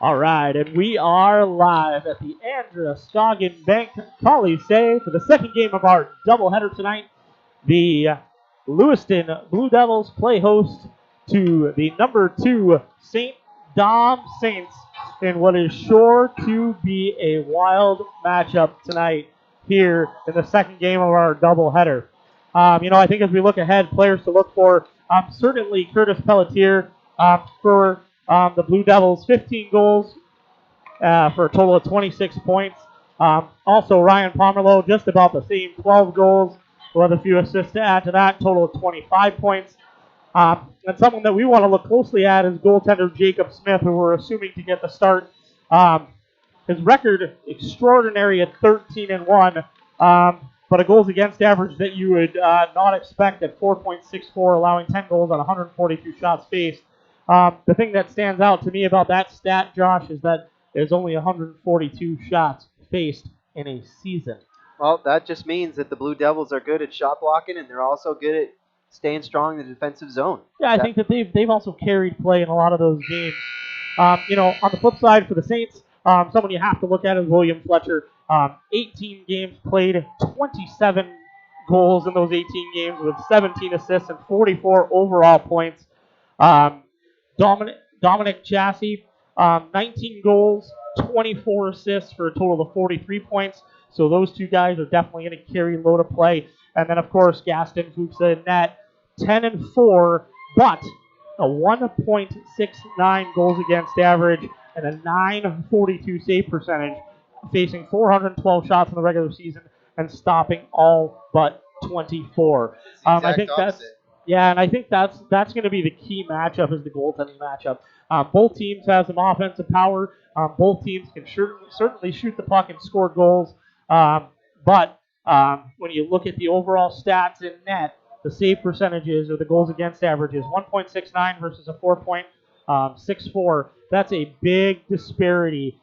All right, and we are live at the Androscoggin Bank Coliseum for the second game of our doubleheader tonight. The Lewiston Blue Devils play host to the number 2 St.Doms Saints in what is sure to be a wild matchup tonight here in the second game of our doubleheader. I think as we look ahead, players to look for, certainly Curtis Pelletier for the Blue Devils, 15 goals for a total of 26 points. Also, Ryan Pomerleau, just about the same, 12 goals. We'll have a few assists to add to that, total of 25 points. And someone that we want to look closely at is goaltender Jacob Smith, who we're assuming to get the start. His record, extraordinary at 13-1, but a goals against average that you would not expect at 4.64, allowing 10 goals on 142 shots faced. The thing that stands out to me about that stat, Josh, is that there's only 142 shots faced in a season. Well, that just means that the Blue Devils are good at shot blocking, and they're also good at staying strong in the defensive zone. Yeah, I think that they've also carried play in a lot of those games. On the flip side for the Saints, someone you have to look at is William Fletcher. 18 games played, 27 goals in those 18 games with 17 assists and 44 overall points. Dominic Chassis, 19 goals, 24 assists for a total of 43 points. So those two guys are definitely going to carry a load of play. And then, of course, Gaston Fuchsa in net, 10-4, but a 1.69 goals against average and a 942 save percentage, facing 412 shots in the regular season and stopping all but 24. I think that's going to be the key matchup, is the goaltending matchup. Both teams have some offensive power. Both teams can certainly shoot the puck and score goals. But when you look at the overall stats in net, the save percentages or the goals against averages, 1.69 versus a 4.64. That's a big disparity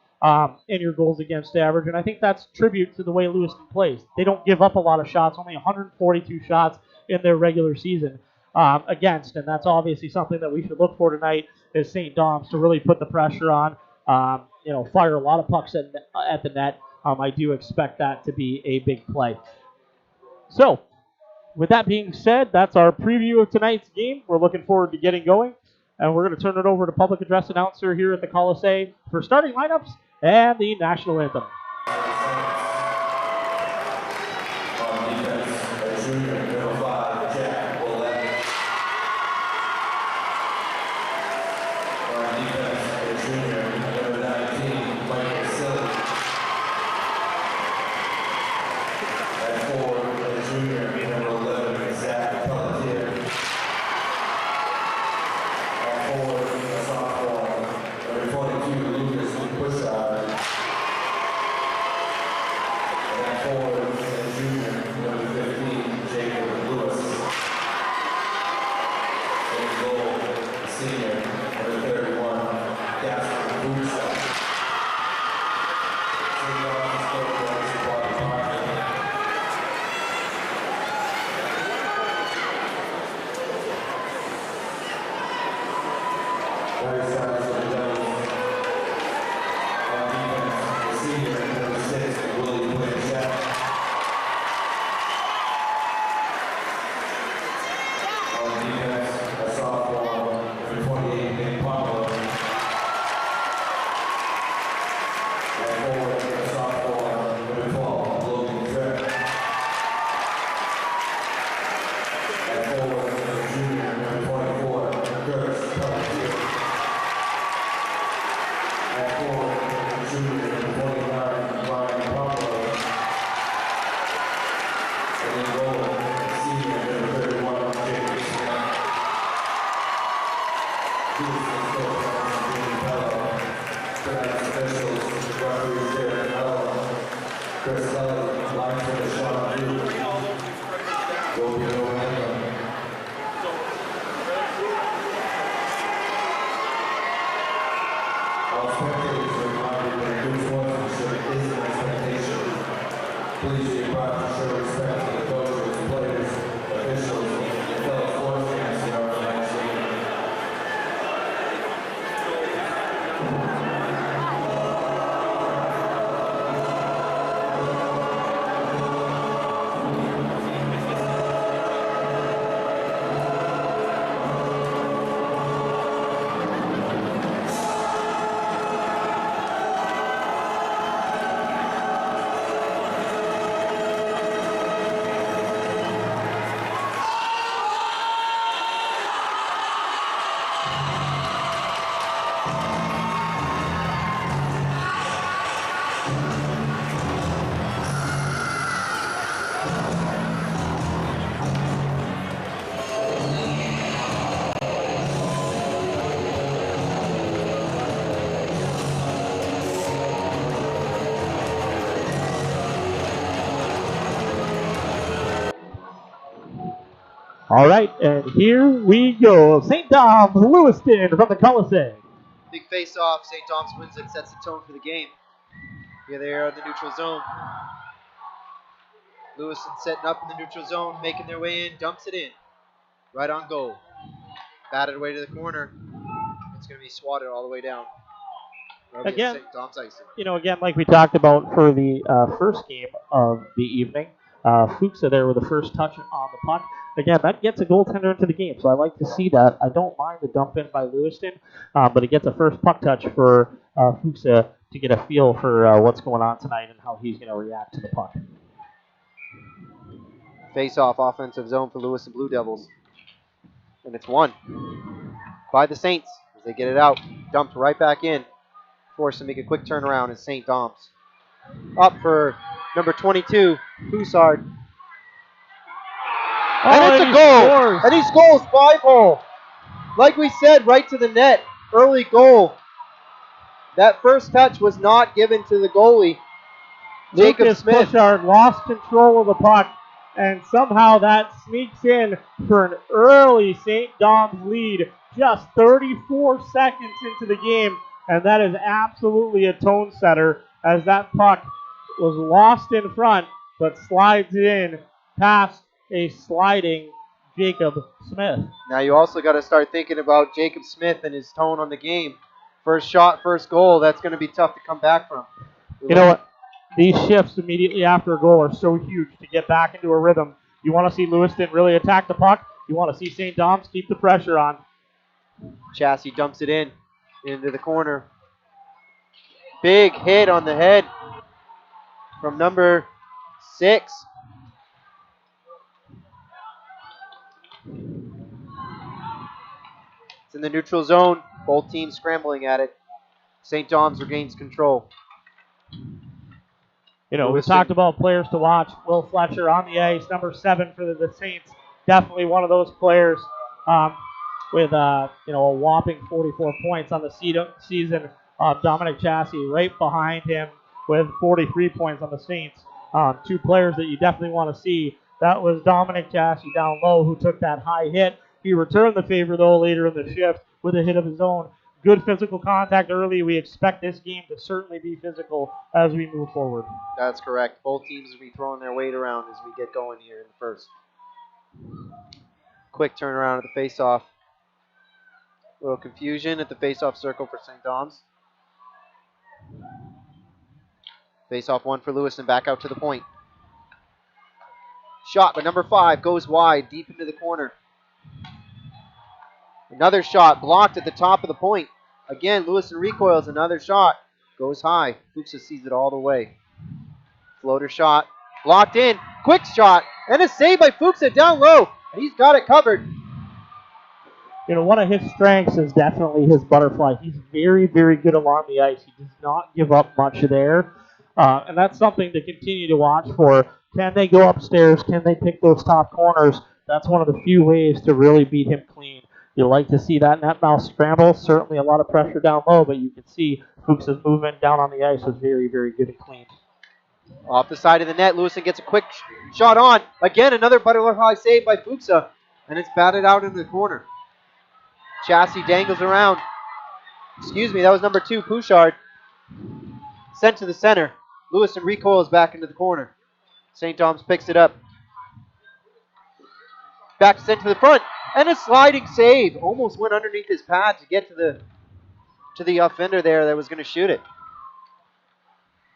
in your goals against average, and I think that's tribute to the way Lewiston plays. They don't give up a lot of shots, only 142 shots in their regular season against, and that's obviously something that we should look for tonight is St.Doms to really put the pressure on, fire a lot of pucks at the net. I do expect that to be a big play. So, with that being said, that's our preview of tonight's game. We're looking forward to getting going, and we're going to turn it over to public address announcer here at the Coliseum for starting lineups and the national anthem. All right, and here we go. St.Doms, Lewiston from the Coliseum. Big face-off. St.Doms wins it, sets the tone for the game. Here they are in the neutral zone. Lewiston setting up in the neutral zone, making their way in, dumps it in. Right on goal. Batted away to the corner. It's going to be swatted all the way down. Again, St.Doms icing. Again, like we talked about for the first game of the evening, Fuchsia there with the first touch on the puck. Again, that gets a goaltender into the game, so I like to see that. I don't mind the dump in by Lewiston, but it gets a first puck touch for Fuchsia to get a feel for what's going on tonight and how he's going to react to the puck. Face-off offensive zone for Lewiston Blue Devils. And it's won by the Saints as they get it out. Dumped right back in. Forced to make a quick turnaround as St.Doms. Up for number 22, Poussard. And it's a goal! Scores. And he scores 5-hole. Like we said, right to the net. Early goal. That first touch was not given to the goalie. Jacob Lucas Smith. Poussard lost control of the puck, and somehow that sneaks in for an early St.Doms lead, just 34 seconds into the game, and that is absolutely a tone setter as that puck was lost in front, but slides in past a sliding Jacob Smith. Now you also got to start thinking about Jacob Smith and his tone on the game. First shot, first goal, that's going to be tough to come back from. You know what? These shifts immediately after a goal are so huge to get back into a rhythm. You want to see Lewiston really attack the puck. You want to see St.Doms keep the pressure on. Chassis dumps it into the corner. Big hit on the head from number 6. It's in the neutral zone. Both teams scrambling at it. St.Doms regains control. We talked about players to watch. Will Fletcher on the ice, number 7 for the Saints. Definitely one of those players with a whopping 44 points on the season. Dominic Chassis right behind him with 43 points on the Saints. Two players that you definitely want to see. That was Dominic Chassis down low who took that high hit. He returned the favor, though, later in the shift with a hit of his own. Good physical contact early. We expect this game to certainly be physical as we move forward. That's correct. Both teams will be throwing their weight around as we get going here in the first. Quick turnaround at the face-off. A little confusion at the face-off circle for St.Doms. Face-off one for Lewiston, back out to the point. Shot by number 5, goes wide, deep into the corner. Another shot, blocked at the top of the point. Again, Lewiston recoils, another shot. Goes high. Fuchsia sees it all the way. Floater shot, blocked in, quick shot, and a save by Fuchsia down low. And he's got it covered. One of his strengths is definitely his butterfly. He's very, very good along the ice. He does not give up much there. And that's something to continue to watch for. Can they go upstairs? Can they pick those top corners? That's one of the few ways to really beat him clean. You like to see that net mouth scramble. Certainly a lot of pressure down low, but you can see Fuchsia's movement down on the ice was very, very good and clean. Off the side of the net, Lewiston gets a quick shot on. Again, another butterfly save by Fuchsia, and it's batted out into the corner. Chassis dangles around. Excuse me, that was number 2, Poussard. Sent to the center. Lewiston recoils back into the corner. St.Doms picks it up. Back sent to the front. And a sliding save. Almost went underneath his pad to get to the offender there that was going to shoot it.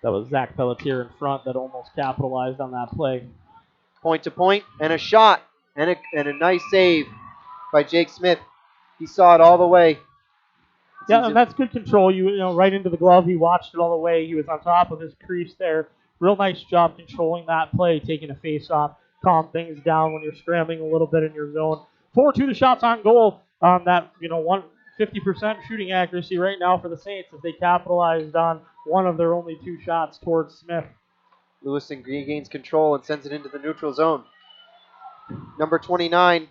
That was Zach Pelletier in front that almost capitalized on that play. Point to point and a shot. And a nice save by Jake Smith. He saw it all the way. Yeah, and that's good control. Right into the glove. He watched it all the way. He was on top of his crease there. Real nice job controlling that play, taking a face-off, calm things down when you're scrambling a little bit in your zone. 4-2 the shots on goal. That 50% shooting accuracy right now for the Saints as they capitalized on one of their only 2 shots towards Smith. Lewiston regains control and sends it into the neutral zone. Number 29,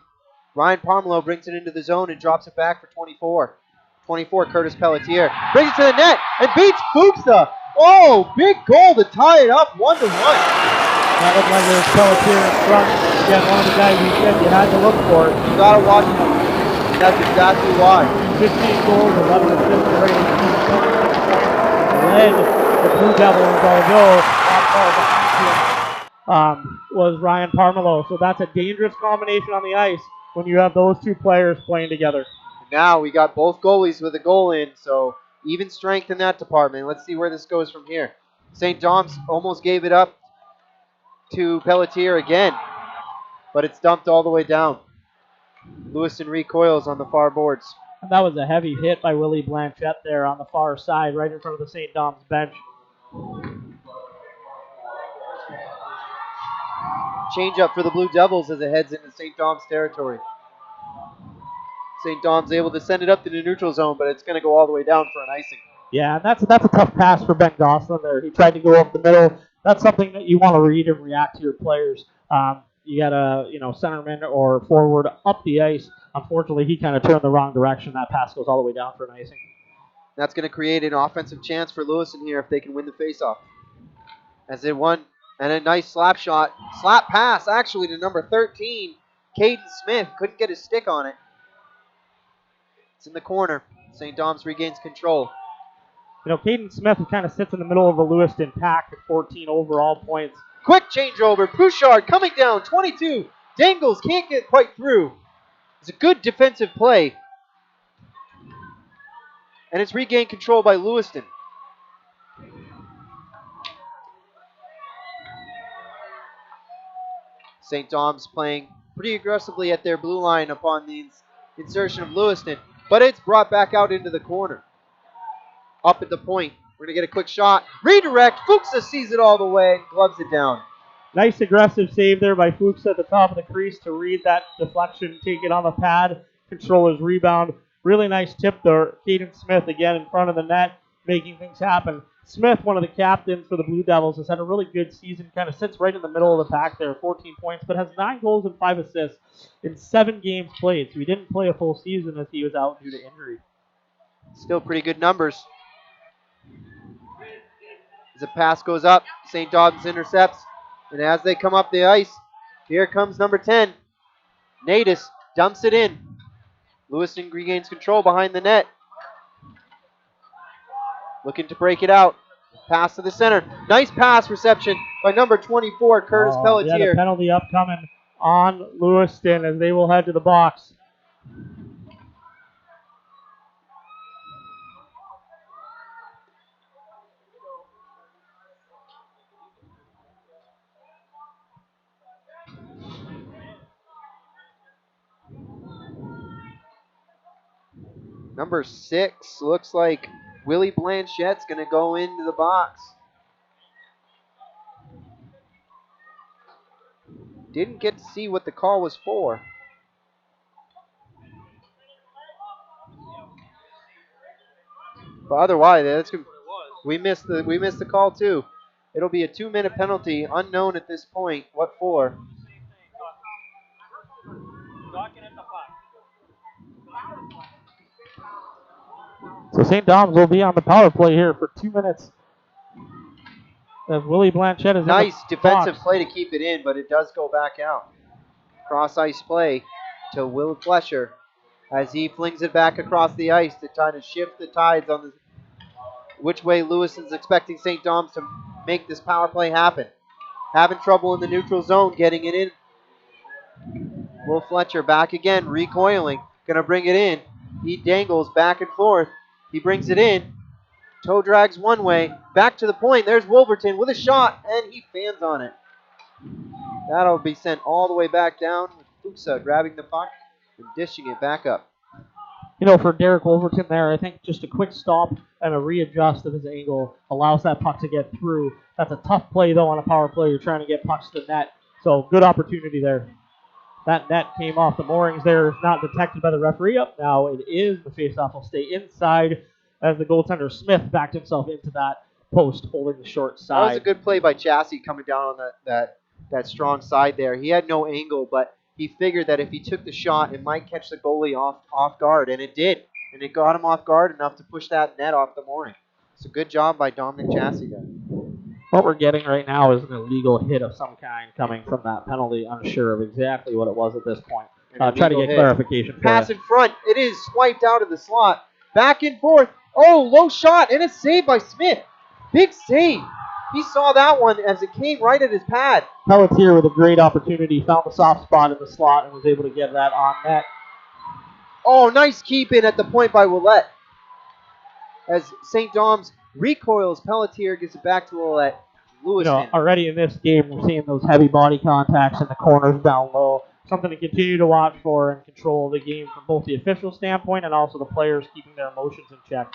Ryan Parmelo brings it into the zone and drops it back for 24. 24, Curtis Pelletier brings it to the net and beats Fuchsia. Oh, big goal to tie it up 1-1. That looked like it was Pelletier in front. Again, one of the guys you said you had to look for. You gotta watch him. That's exactly why. 15 goals, 11 assists in the regular season, 26 points. Led the Blue Devils, although that ball behind him was Ryan Parmelo. So that's a dangerous combination on the ice when you have those two players playing together. Now we got both goalies with a goal in, so even strength in that department. Let's see where this goes from here. St.Doms almost gave it up to Pelletier again, but it's dumped all the way down. Lewiston recoils on the far boards. And that was a heavy hit by Willie Blanchette there on the far side, right in front of the St.Doms bench. Change up for the Blue Devils as it heads into St.Doms territory. St.Doms able to send it up to the neutral zone, but it's going to go all the way down for an icing. Yeah, and that's a tough pass for Ben Gosselin there. He tried to go up the middle. That's something that you want to read and react to your players. You got a centerman or forward up the ice. Unfortunately, he kind of turned the wrong direction. That pass goes all the way down for an icing. That's going to create an offensive chance for Lewiston here if they can win the faceoff. As they won, and a nice slap pass actually to number 13, Caden Smith. Couldn't get his stick on it. It's in the corner. St.Doms regains control. Caden Smith kind of sits in the middle of the Lewiston pack with 14 overall points. Quick changeover. Bouchard coming down, 22. Dangles can't get quite through. It's a good defensive play. And it's regained control by Lewiston. St.Doms playing pretty aggressively at their blue line upon the insertion of Lewiston, but it's brought back out into the corner. Up at the point. We're going to get a quick shot. Redirect. Fuchsa sees it all the way and gloves it down. Nice aggressive save there by Fuchs at the top of the crease to read that deflection, take it on the pad, control his rebound. Really nice tip there. Caden Smith again in front of the net, making things happen. Smith, one of the captains for the Blue Devils, has had a really good season, kind of sits right in the middle of the pack there, 14 points, but has 9 goals and 5 assists in 7 games played. So he didn't play a full season as he was out due to injury. Still pretty good numbers. As the pass goes up, St.Doms intercepts. And as they come up the ice, here comes number 10. Natus dumps it in. Lewiston regains control behind the net. Looking to break it out. Pass to the center. Nice pass reception by number 24, Curtis Pelletier. Yeah, the penalty upcoming on Lewiston as they will head to the box. Number 6 looks like Willie Blanchette's going to go into the box. Didn't get to see what the call was for. But otherwise, we missed the call too. It'll be a 2-minute penalty, unknown at this point. What for? So St.Doms will be on the power play here for 2 minutes. As Willie Blanchette is nice in the defensive box. play to keep it in, but it does go back out. Cross ice play to Will Flesher as he flings it back across the ice to try to shift the tides on which way Lewiston's expecting St.Doms to make this power play happen. Having trouble in the neutral zone getting it in. Will Fletcher back again, recoiling, gonna bring it in. He dangles back and forth. He brings it in. Toe drags one way, back to the point. There's Wolverton with a shot, and he fans on it. That'll be sent all the way back down with Fuchsa grabbing the puck and dishing it back up. For Derek Wolverton there, I think just a quick stop and a readjust of his angle allows that puck to get through. That's a tough play, though, on a power play. You're trying to get pucks to the net. So good opportunity there. That net came off the moorings there. It's not detected by the referee. Up now it is. The faceoff will stay inside as the goaltender Smith backed himself into that post, holding the short side. That was a good play by Chassie coming down on that strong side there. He had no angle, but he figured that if he took the shot, it might catch the goalie off guard, and it did. And it got him off guard enough to push that net off the mooring. It's a good job by Dominic Chassie there. What we're getting right now is an illegal hit of some kind coming from that penalty. Unsure of exactly what it was at this point. Try to get clarification for Pass you. in front. It is swiped out of the slot. Back and forth. Oh, low shot, and a save by Smith. Big save. He saw that one as it came right at his pad. Pelletier with a great opportunity, found the soft spot in the slot and was able to get that on net. Oh, nice keep in at the point by Willette. As St.Doms recoils, Pelletier gives it back to Willette. Lewiston. Already in this game, we're seeing those heavy body contacts in the corners down low. Something to continue to watch for and control the game from both the official standpoint and also the players keeping their emotions in check.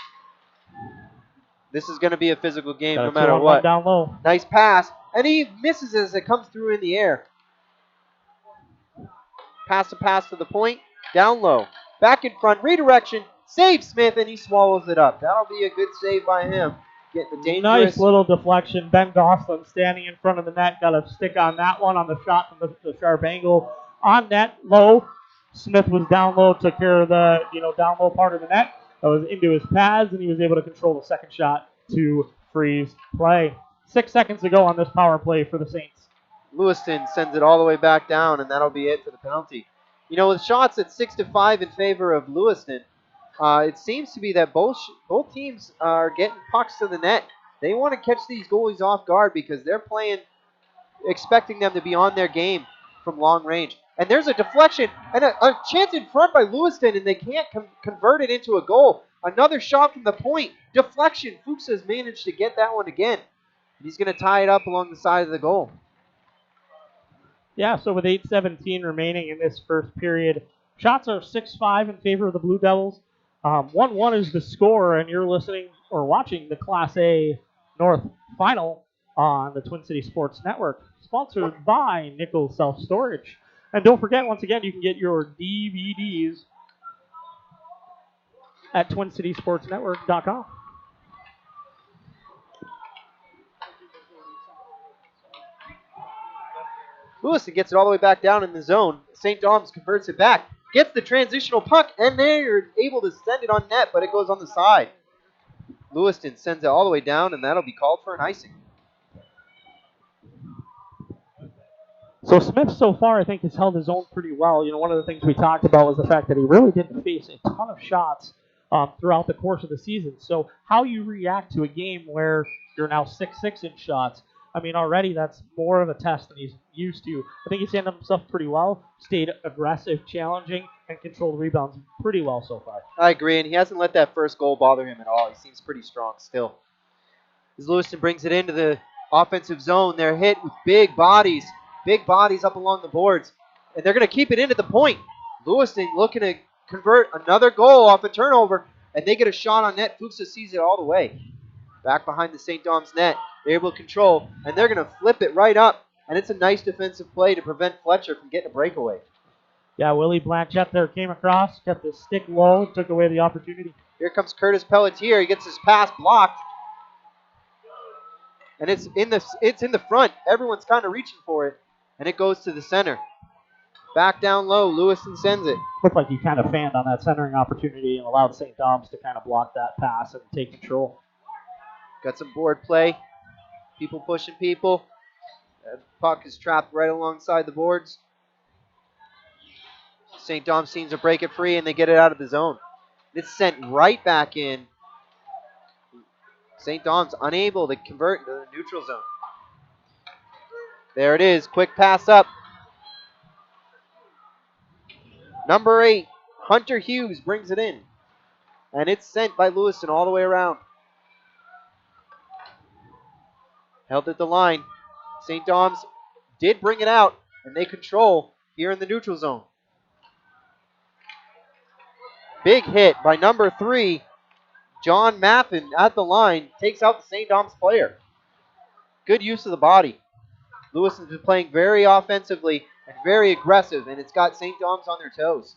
This is going to be a physical game Got no matter what. Down low. Nice pass, and he misses as it comes through in the air. Pass to the point, down low. Back in front, redirection, save Smith, and he swallows it up. That'll be a good save by him. Getting the dangerous. Nice little deflection. Ben Goslin standing in front of the net. Got a stick on that one on the shot from the sharp angle. On net, low. Smith was down low, took care of the down low part of the net. That was into his pads, and he was able to control the second shot to freeze play. 6 seconds to go on this power play for the Saints. Lewiston sends it all the way back down, and that'll be it for the penalty. With shots at 6-5 in favor of Lewiston, it seems to be that both teams are getting pucks to the net. They want to catch these goalies off guard because they're playing, expecting them to be on their game from long range. And there's a deflection and a chance in front by Lewiston, and they can't convert it into a goal. Another shot from the point. Deflection. Fuchs has managed to get that one again. And he's going to tie it up along the side of the goal. Yeah, so with 8:17 remaining in this first period, shots are 6-5 in favor of the Blue Devils. 1-1 is the score, and you're listening or watching the Class A North Final on the Twin City Sports Network, sponsored by Nichols Self Storage. And don't forget, once again, you can get your DVDs at TwinCitySportsNetwork.com. Lewiston gets it all the way back down in the zone. St.Doms converts it back, gets the transitional puck, and they're able to send it on net, but it goes on the side. Lewiston sends it all the way down, and that'll be called for an icing. So Smith so far, I think, has held his own pretty well. One of the things we talked about was the fact that he really didn't face a ton of shots throughout the course of the season. So how you react to a game where you're now 6-6 in shots, already that's more of a test than he's used to. I think he's handled himself pretty well, stayed aggressive, challenging, and controlled rebounds pretty well so far. I agree, and he hasn't let that first goal bother him at all. He seems pretty strong still. As Lewiston brings it into the offensive zone, they're hit with big bodies up along the boards, and they're going to keep it in at the point. Lewiston looking to convert another goal off a turnover, and they get a shot on net. Fuchs sees it all the way. Back behind the St. Doms net, they're able to control, and they're going to flip it right up, and it's a nice defensive play to prevent Fletcher from getting a breakaway. Yeah, Willie Blanchette there came across, kept his stick low, took away the opportunity. Here comes Curtis Pelletier. He gets his pass blocked, and it's in the front. Everyone's kind of reaching for it, and it goes to the center. Back down low, Lewiston sends it. Looked like he kind of fanned on that centering opportunity and allowed St. Doms to kind of block that pass and take control. Got some board play. People pushing people. The puck is trapped right alongside the boards. St. Doms seems to break it free, and they get it out of the zone. It's sent right back in. St. Doms unable to convert into the neutral zone. There it is. Quick pass up. Number 8, Hunter Hughes brings it in. And it's sent by Lewiston all the way around. Held at the line. St. Doms did bring it out, and they control here in the neutral zone. Big hit by number 3, John Maffin at the line, takes out the St. Doms player. Good use of the body. Lewiston's been playing very offensively and very aggressive, and it's got St. Doms on their toes.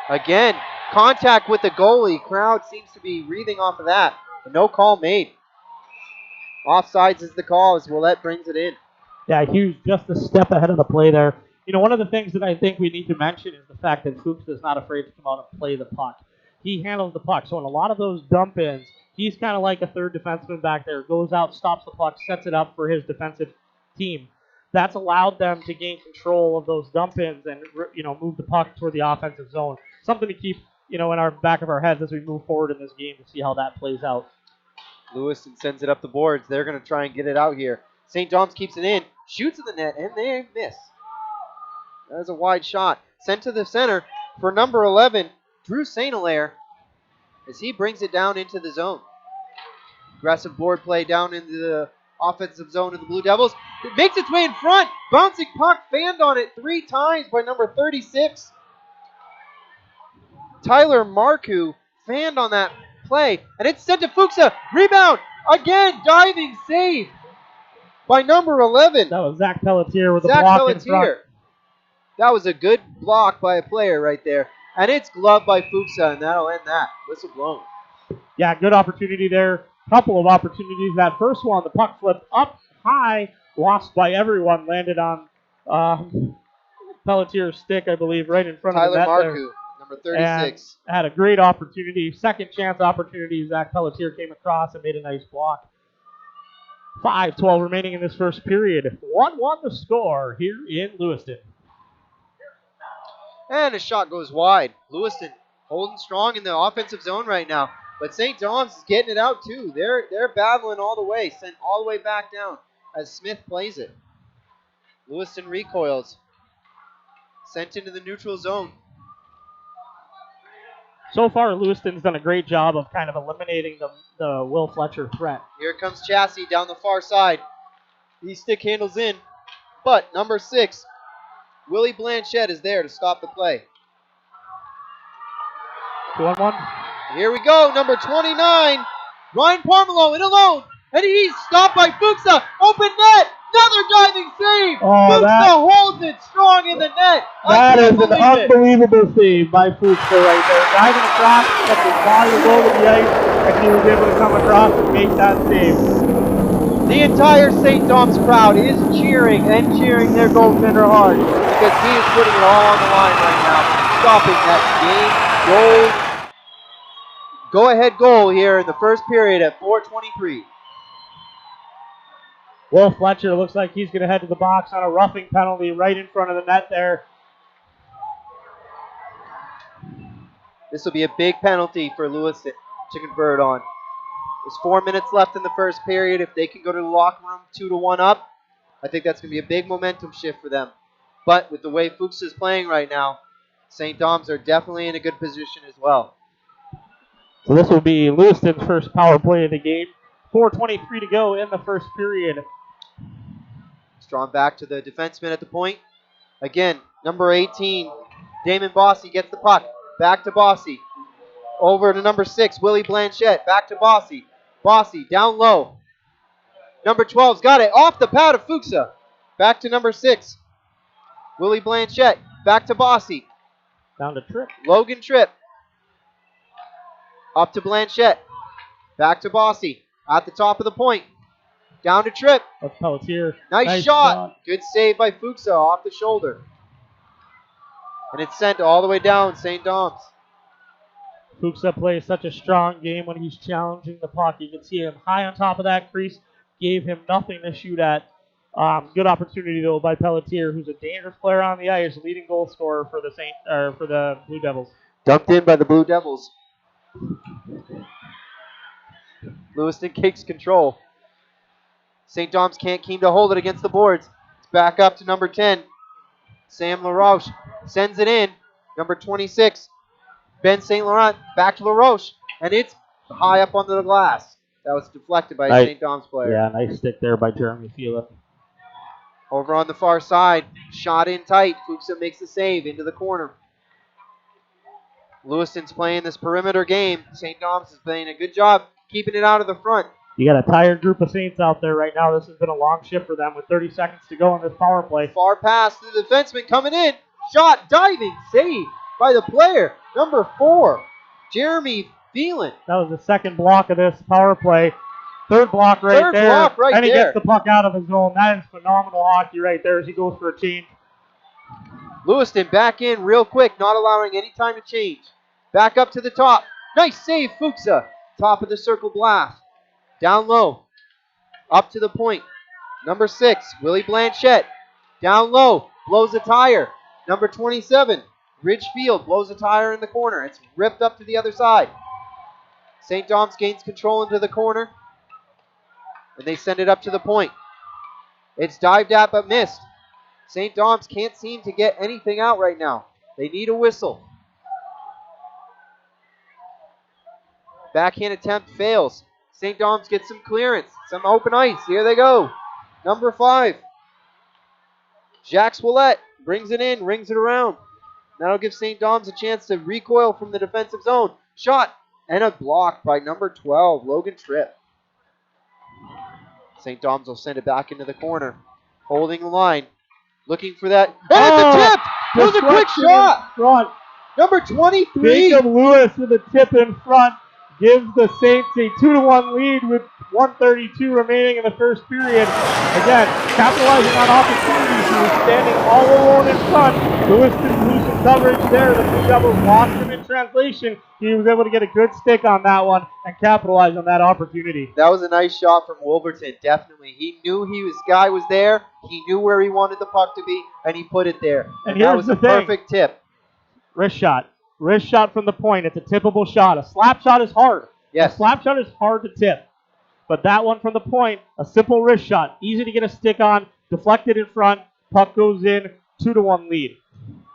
Again, contact with the goalie. Crowd seems to be wreathing off of that, but no call made. Offsides is the call as Willette brings it in. Yeah, Hughes just a step ahead of the play there. One of the things that I think we need to mention is the fact that Fuchs is not afraid to come out and play the puck. He handles the puck, so in a lot of those dump-ins, He's kind of like a third defenseman back there. Goes out, stops the puck, sets it up for his defensive team. That's allowed them to gain control of those dump-ins and move the puck toward the offensive zone. Something to keep in our back of our heads as we move forward in this game to see how that plays out. Lewiston sends it up the boards. They're going to try and get it out here. St.Doms keeps it in, shoots at the net, and they miss. That is a wide shot. Sent to the center for number 11, Drew St. Hilaire, as he brings it down into the zone. Aggressive board play down into the offensive zone of the Blue Devils. It makes its way in front. Bouncing puck, fanned on it 3 times by number 36. Tyler Marcoux fanned on that play, and it's sent to Fuchsa. Rebound, again, diving save by number 11. That was Zach Pelletier with the block in front. That was a good block by a player right there. And it's gloved by Fuchsa, and that'll end that. Whistle blown. Yeah, good opportunity there. Couple of opportunities. That first one, the puck flipped up high, lost by everyone, landed on Pelletier's stick, I believe, right in front of the net Tyler there. Marcoux, number 36. And had a great opportunity. Second chance opportunity. Zach Pelletier came across and made a nice block. 5:12 remaining in this first period. 1-1 the score here in Lewiston. And a shot goes wide. Lewiston holding strong in the offensive zone right now. But St.Doms is getting it out too. They're battling all the way, sent all the way back down as Smith plays it. Lewiston recoils. Sent into the neutral zone. So far, Lewiston's done a great job of kind of eliminating the Will Fletcher threat. Here comes Chassis down the far side. He stick handles in. But number 6, Willie Blanchette, is there to stop the play. 2-on-1. Here we go, number 29, Ryan Parmelo in alone, and he's stopped by Fuchsa. Open net, another diving save. Fuchsa holds it strong in the net. That is an unbelievable save by Fuchsa right there. Diving across, kept his body low to the ice, and he was able to come across and make that save. The entire St.Doms crowd is cheering their goaltender hard because he is putting it all on the line right now, stopping that game go-ahead goal here in the first period at 4:23. Will Fletcher looks like he's going to head to the box on a roughing penalty right in front of the net there. This will be a big penalty for Lewiston to convert on. There's 4 minutes left in the first period. If they can go to the locker room 2-1 up, I think that's going to be a big momentum shift for them. But with the way Fuchs is playing right now, St.Doms are definitely in a good position as well. So this will be Lewiston's first power play of the game. 4:23 to go in the first period. Strong back to the defenseman at the point. Again, number 18, Damon Bossy gets the puck. Back to Bossy. Over to number 6, Willie Blanchette. Back to Bossy. Bossy down low. Number 12's got it off the pad of Fuchsa. Back to number 6, Willie Blanchette. Back to Bossy. Down to Tripp. Logan Tripp. Up to Blanchette. Back to Bossy. At the top of the point. Down to Tripp. That's Pelletier. Nice shot. Good save by Fuchsa off the shoulder. And it's sent all the way down St.Doms. Fuchsa plays such a strong game when he's challenging the puck. You can see him high on top of that crease. Gave him nothing to shoot at. Good opportunity though by Pelletier, who's a dangerous player on the ice, leading goal scorer for the Blue Devils. Dumped in by the Blue Devils. Lewiston takes control. St.Doms can't keep to hold it against the boards. It's back up to number 10. Sam LaRoche sends it in. Number 26, Ben St. Laurent, back to LaRoche. And it's high up under the glass. That was deflected by a St.Doms player. Yeah, nice stick there by Jeremy Fila. Over on the far side, shot in tight. Fuchsa makes the save into the corner. Lewiston's playing this perimeter game. St.Doms is playing a good job keeping it out of the front. You got a tired group of Saints out there right now. This has been a long shift for them with 30 seconds to go in this power play. Far pass to the defenseman coming in. Shot, diving, save by the player. Number 4, Jeremy Phelan. That was the second block of this power play. Third block right there. And he gets the puck out of the zone. That is phenomenal hockey right there as he goes for a change. Lewiston back in real quick, not allowing any time to change. Back up to the top. Nice save, Fuchsa. top of the circle blast. Down low. Up to the point. Number 6, Willie Blanchette. Down low. Blows a tire. Number 27, Ridgefield blows a tire in the corner. It's ripped up to the other side. St. Doms gains control into the corner. And they send it up to the point. It's dived at but missed. St. Doms can't seem to get anything out right now. They need a whistle. Backhand attempt fails. St. Doms gets some clearance, some open ice. Here they go. Number 5. Jacques Willette brings it in, rings it around. That'll give St. Doms a chance to recoil from the defensive zone. Shot and a block by number 12, Logan Tripp. St. Doms will send it back into the corner. Holding the line. Looking for that. And it's a tip! It was a quick shot! Front. Number 23. Jacob Lewis with a tip in front gives the Saints a 2-1 lead with 1:32 remaining in the first period. Again, capitalizing on opportunities. He was standing all alone in front. Lewiston losing coverage there. The Blue Devils lost him in translation. He was able to get a good stick on that one and capitalize on that opportunity. That was a nice shot from Wolverton, definitely. He knew his guy was there. He knew where he wanted the puck to be, and he put it there. And that was a perfect tip. Wrist shot. Wrist shot from the point. It's a tippable shot. A slap shot is hard. Yes. A slap shot is hard to tip. But that one from the point, a simple wrist shot. Easy to get a stick on. Deflected in front. Puck goes in. 2-1 lead.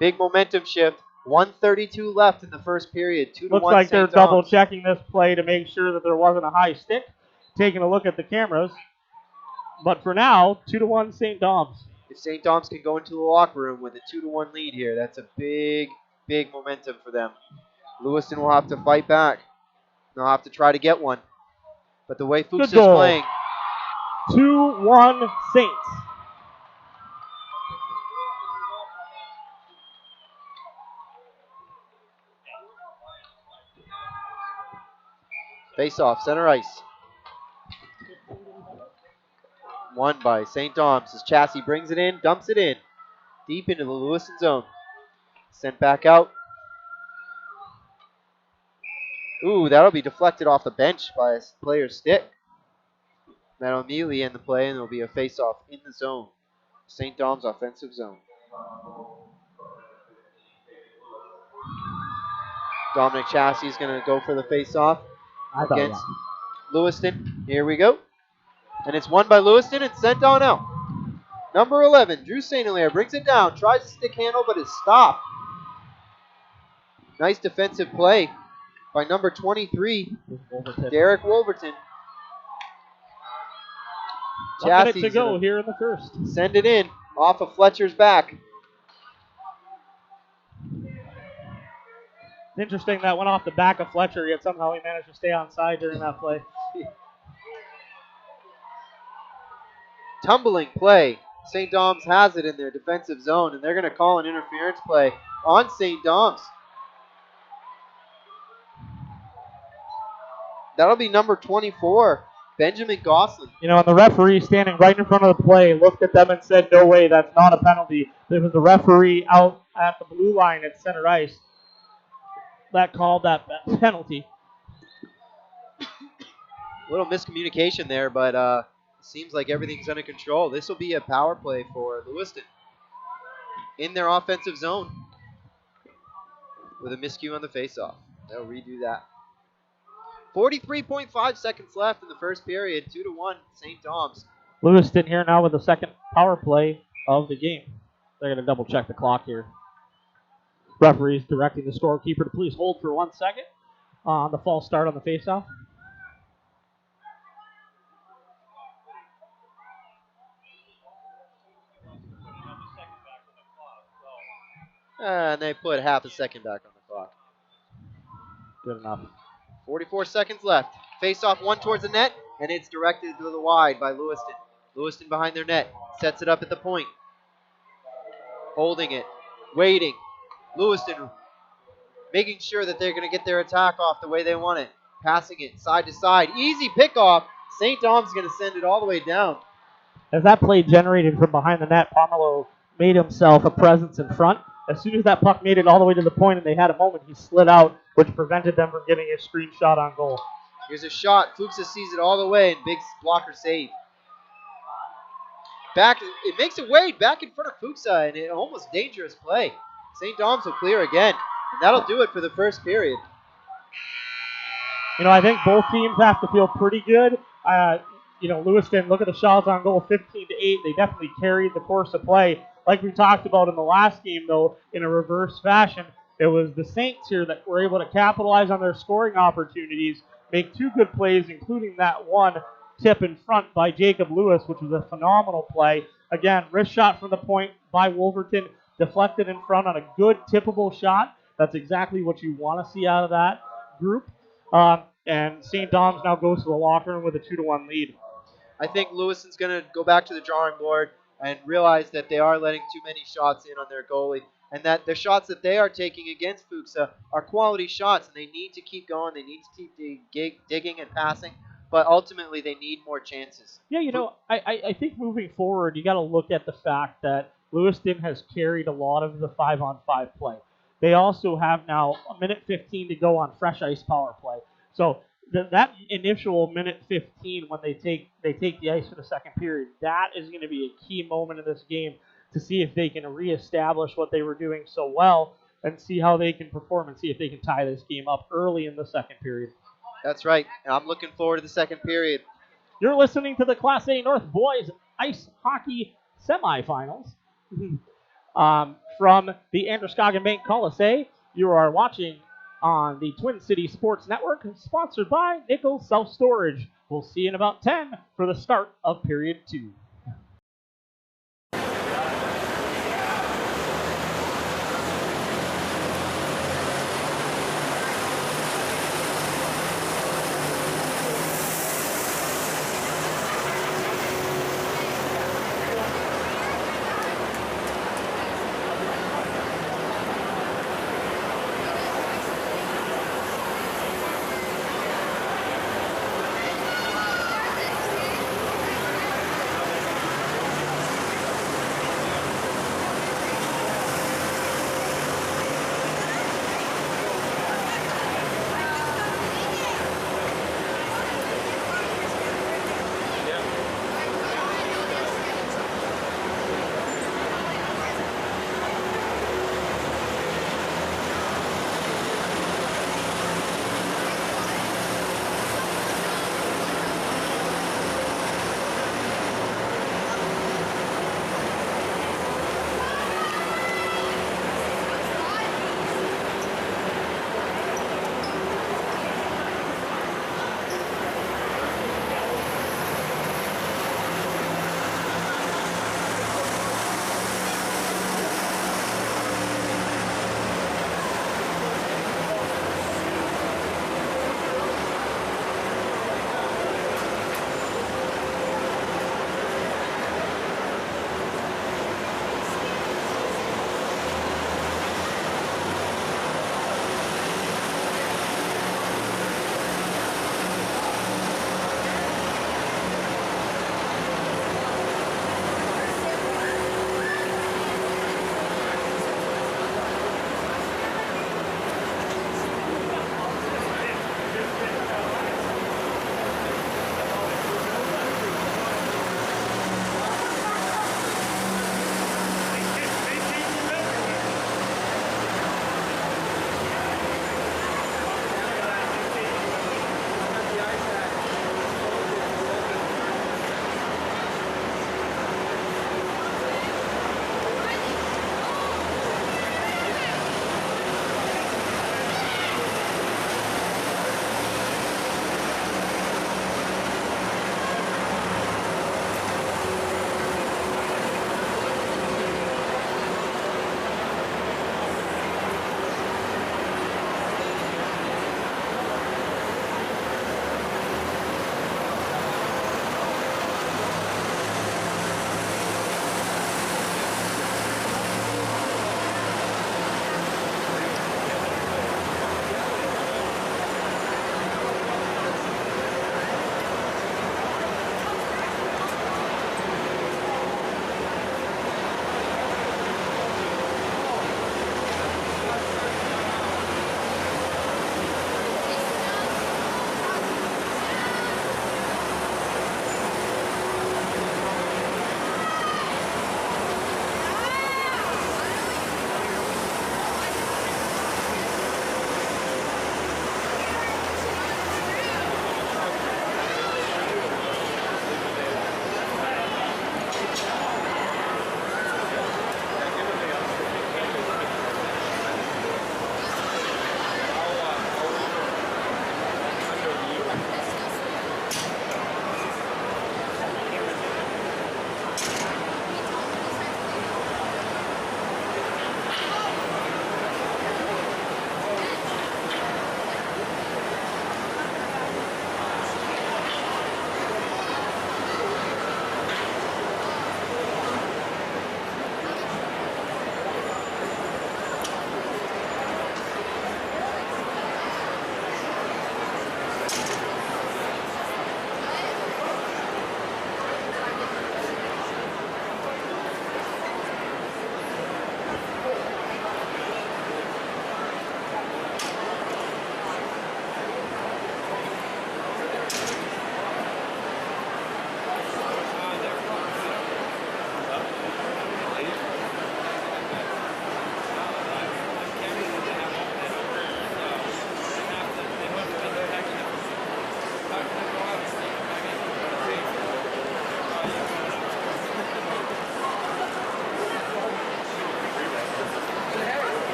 Big momentum shift. 1:32 left in the first period. 2-1 Looks like they're St. Doms. double checking this play to make sure that there wasn't a high stick. Taking a look at the cameras. But for now, 2-1 St. Doms. If St. Doms can go into the locker room with a 2-1 lead here, that's a big, big momentum for them. Lewiston will have to fight back. They'll have to try to get one. But the way Fuchs is playing. 2-1 Saints. Face off, center ice. Won by St. Doms as Chassis brings it in, dumps it in. Deep into the Lewiston zone. Sent back out. Ooh, that'll be deflected off the bench by a player's stick. That'll immediately end the play, and there'll be a face-off in the zone. St. Doms offensive zone. Dominic Chassis is going to go for the face-off against Lewiston. Here we go. And it's won by Lewiston and sent on out. Number 11, Drew St. Hilaire brings it down, tries to stick handle, but is stopped. Nice defensive play by number 23, Derek Wolverton. 1 minute to go here in the first. Send it in off of Fletcher's back. It's interesting that went off the back of Fletcher, yet somehow he managed to stay on side during that play. Tumbling play. St. Doms has it in their defensive zone, and they're going to call an interference play on St. Doms. That'll be number 24, Benjamin Gosselin. You know, and the referee standing right in front of the play looked at them and said, no way, that's not a penalty. There was the referee out at the blue line at center ice that called that penalty. A little miscommunication there, but seems like everything's under control. This will be a power play for Lewiston in their offensive zone with a miscue on the faceoff. They'll redo that. 43.5 seconds left in the first period. 2-1 St. Doms. Lewiston here now with the second power play of the game. They're going to double check the clock here. Referees directing the scorekeeper to please hold for 1 second on the false start on the faceoff. And they put half a second back on the clock. Good enough. 44 seconds left. Face off one towards the net, and it's directed to the wide by Lewiston. Lewiston behind their net. Sets it up at the point. Holding it. Waiting. Lewiston making sure that they're going to get their attack off the way they want it. Passing it side to side. Easy pickoff. St. Doms is going to send it all the way down. As that play generated from behind the net, Pomerleau made himself a presence in front. As soon as that puck made it all the way to the point and they had a moment, he slid out, which prevented them from getting a screenshot on goal. Here's a shot. Fuchsa sees it all the way, and big blocker save. It makes it Wade back in front of Fuchsa, and an almost dangerous play. St.Doms will clear again, and that'll do it for the first period. I think both teams have to feel pretty good. Lewiston, look at the shots on goal, 15-8. They definitely carried the course of play. Like we talked about in the last game, though, in a reverse fashion, it was the Saints here that were able to capitalize on their scoring opportunities, make 2 good plays, including that one tip in front by Jacob Lewis, which was a phenomenal play. Again, wrist shot from the point by Wolverton, deflected in front on a good tippable shot. That's exactly what you want to see out of that group. And St.Doms now goes to the locker room with a 2-1 lead. I think Lewiston's going to go back to the drawing board and realize that they are letting too many shots in on their goalie, and that the shots that they are taking against Fuchsa are quality shots, and they need to keep going. They need to keep digging and passing, but ultimately they need more chances. Yeah, I think moving forward, you got to look at the fact that Lewiston has carried a lot of the 5-on-5 play. They also have now a minute 15 to go on fresh ice power play. So that initial minute 15 when they take the ice for the second period, that is going to be a key moment in this game to see if they can reestablish what they were doing so well and see how they can perform and see if they can tie this game up early in the second period. That's right. I'm looking forward to the second period. You're listening to the Class A North Boys Ice Hockey Semifinals from the Androscoggin Bank Coliseum. You are watching on the Twin City Sports Network, sponsored by Nichols Self Storage. We'll see you in about 10 for the start of period 2.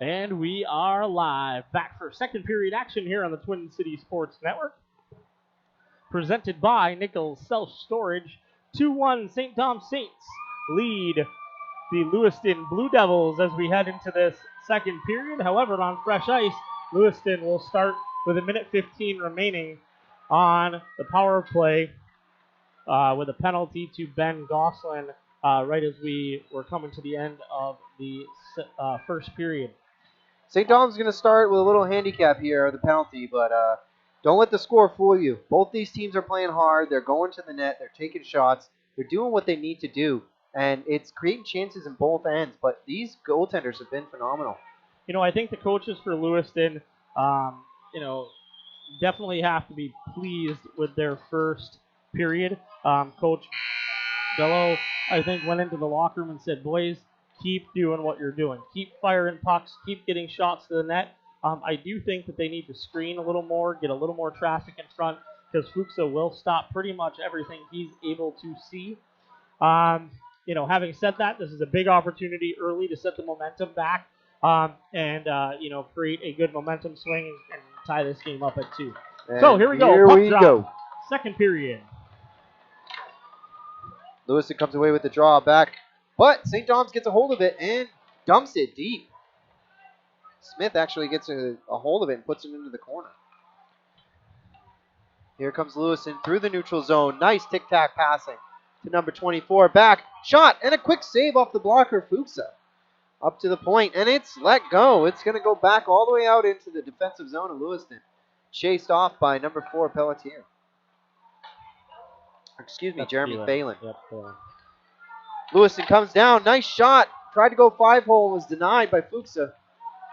And we are live, back for second period action here on the Twin City Sports Network. Presented by Nichols Self Storage. 2-1 St. Doms Saints lead the Lewiston Blue Devils as we head into this second period. However, on fresh ice, Lewiston will start with a minute 15 remaining on the power play with a penalty to Ben Gosselin right as we were coming to the end of the first period. St. Dom's going to start with a little handicap here, the penalty, but don't let the score fool you. Both these teams are playing hard. They're going to the net. They're taking shots. They're doing what they need to do, and it's creating chances in both ends, but these goaltenders have been phenomenal. You know, I think the coaches for Lewiston, definitely have to be pleased with their first period. Coach Bello, I think, went into the locker room and said, boys, keep doing what you're doing. Keep firing pucks. Keep getting shots to the net. I do think that they need to screen a little more, get a little more traffic in front, because Fuchsa will stop pretty much everything he's able to see. Having said that, this is a big opportunity early to set the momentum back and create a good momentum swing and tie this game up at 2. And so here we go. Puck drop. Second period. Lewiston comes away with the draw back, but St. Doms gets a hold of it and dumps it deep. Smith actually gets a hold of it and puts it into the corner. Here comes Lewiston through the neutral zone. Nice tic-tac passing to number 24. Back, shot, and a quick save off the blocker, Fuchsa. Up to the point, and it's let go. It's going to go back all the way out into the defensive zone of Lewiston. Chased off by number 4, Pelletier. Jeremy Phelan. Yep, Phelan. Lewiston comes down. Nice shot. Tried to go 5-hole. Was denied by Fuchsa.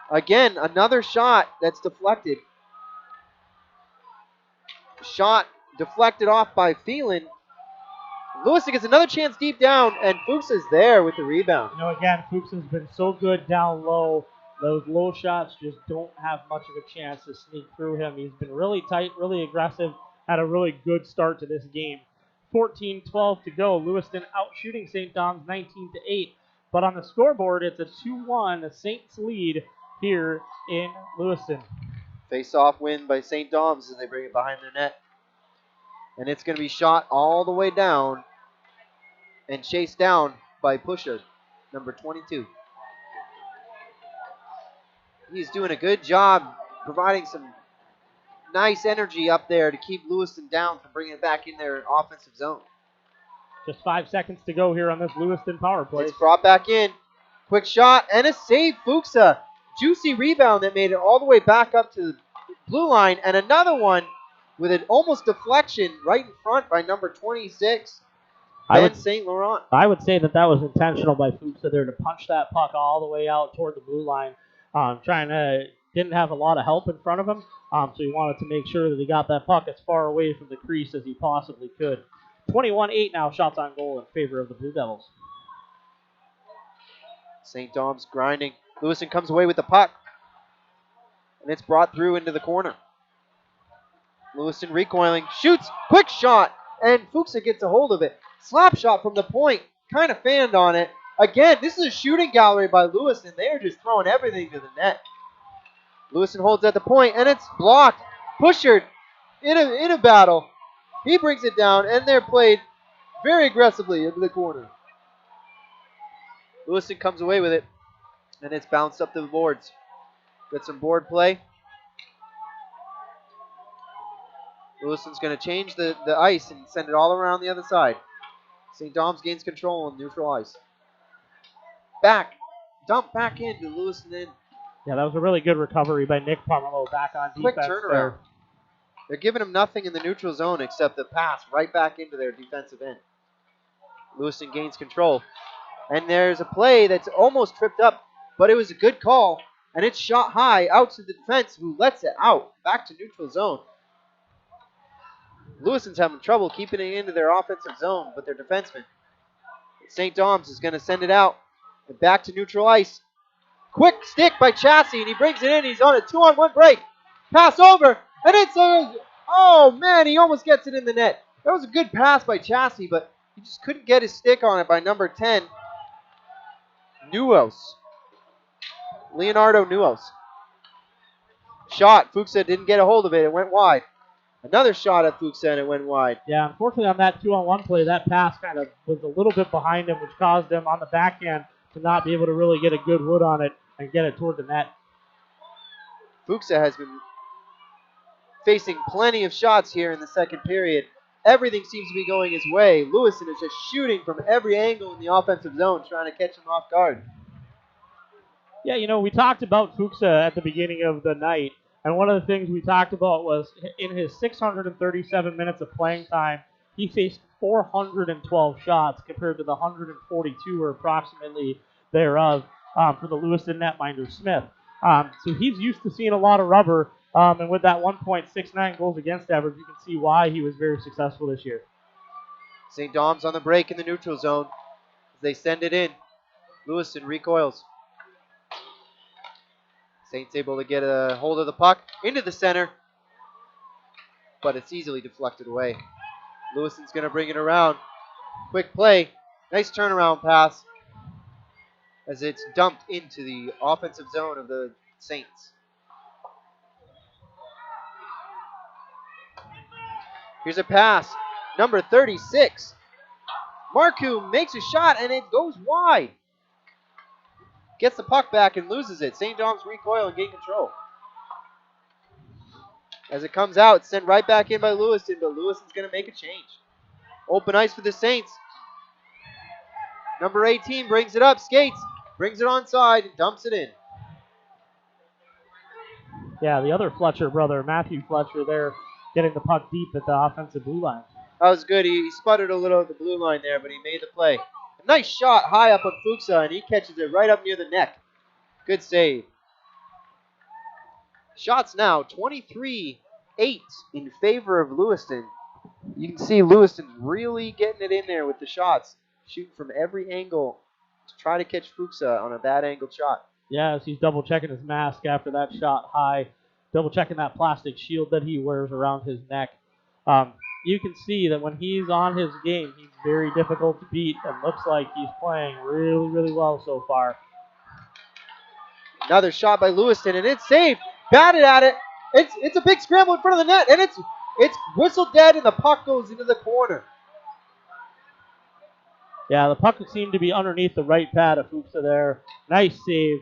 Again, another shot that's deflected. Shot deflected off by Phelan. Lewiston gets another chance deep down, and Fuchsa's there with the rebound. Again, Fuchsa's been so good down low. Those low shots just don't have much of a chance to sneak through him. He's been really tight, really aggressive, had a really good start to this game. 14-12 to go. Lewiston out shooting St. Doms 19-8. But on the scoreboard, it's a 2-1 Saints lead here in Lewiston. Face-off win by St. Doms as they bring it behind their net. And it's going to be shot all the way down and chased down by Pusher, number 22. He's doing a good job providing some nice energy up there to keep Lewiston down from bringing it back in their offensive zone. Just 5 seconds to go here on this Lewiston power play. It's brought back in. Quick shot and a save, Fuchsa. Juicy rebound that made it all the way back up to the blue line, and another one with an almost deflection right in front by number 26, Ben St. Laurent. I would say that was intentional by Fuchsa there to punch that puck all the way out toward the blue line. Didn't have a lot of help in front of him, so he wanted to make sure that he got that puck as far away from the crease as he possibly could. 21-8 now, shots on goal in favor of the Blue Devils. St. Doms grinding. Lewiston comes away with the puck, and it's brought through into the corner. Lewiston recoiling, shoots, quick shot, and Fuchsa gets a hold of it. Slap shot from the point, kind of fanned on it. Again, this is a shooting gallery by Lewiston. They are just throwing everything to the net. Lewiston holds at the point, and it's blocked. Pusher in a battle. He brings it down, and they're played very aggressively into the corner. Lewiston comes away with it, and it's bounced up to the boards. Get some board play. Lewiston's going to change the ice and send it all around the other side. St. Doms gains control on neutral ice. Dump back into Lewiston end. Yeah, that was a really good recovery by Nick Pomerleau back on defense. Quick turnaround. There. They're giving him nothing in the neutral zone except the pass right back into their defensive end. Lewiston gains control. And there's a play that's almost tripped up, but it was a good call. And it's shot high out to the defense, who lets it out back to neutral zone. Lewiston's having trouble keeping it into their offensive zone, but their defenseman, St. Doms, is going to send it out and back to neutral ice. Quick stick by Chassis, and he brings it in. He's on a 2-on-1 break. Pass over, and it's oh man, he almost gets it in the net. That was a good pass by Chassis, but he just couldn't get his stick on it by number 10, Nuos. Leonardo Nuos. Shot. Fuchsa didn't get a hold of it. It went wide. Another shot at Fuchsa, and it went wide. Yeah, unfortunately on that 2-on-1 play, that pass kind of was a little bit behind him, which caused him on the backhand to not be able to really get a good wood on it and get it toward the net. Fuchsa has been facing plenty of shots here in the second period. Everything seems to be going his way. Lewiston is just shooting from every angle in the offensive zone, trying to catch him off guard. Yeah, you know, we talked about Fuchsa at the beginning of the night, and one of the things we talked about was in his 637 minutes of playing time, he faced 412 shots compared to the 142 or approximately thereof for the Lewiston netminder Smith. So he's used to seeing a lot of rubber, and with that 1.69 goals against average, you can see why he was very successful this year. St.Doms on the break in the neutral zone as they send it in. Lewiston recoils. Saints able to get a hold of the puck into the center, but it's easily deflected away. Lewiston's going to bring it around. Quick play. Nice turnaround pass as it's dumped into the offensive zone of the Saints. Here's a pass. Number 36. Marcoux makes a shot, and it goes wide. Gets the puck back and loses it. St.Doms recoil and gain control. As it comes out, sent right back in by Lewiston, but Lewiston's going to make a change. Open ice for the Saints. Number 18 brings it up, skates, brings it onside, and dumps it in. Yeah, the other Fletcher brother, Matthew Fletcher, there getting the puck deep at the offensive blue line. That was good. He sputtered a little at the blue line there, but he made the play. A nice shot high up on Fuchsa, and he catches it right up near the neck. Good save. Shots now 23-8 in favor of Lewiston. You can see Lewiston really getting it in there with the shots, shooting from every angle to try to catch Fuchsa on a bad angled shot. Yeah, as he's double checking his mask after that shot high, double checking that plastic shield that he wears around his neck. You can see that when he's on his game, he's very difficult to beat and looks like he's playing really, really well so far. Another shot by Lewiston, and it's saved. Batted at it. It's a big scramble in front of the net, and it's whistled dead, and the puck goes into the corner. Yeah, the puck seemed to be underneath the right pad of Fuchsa there. Nice save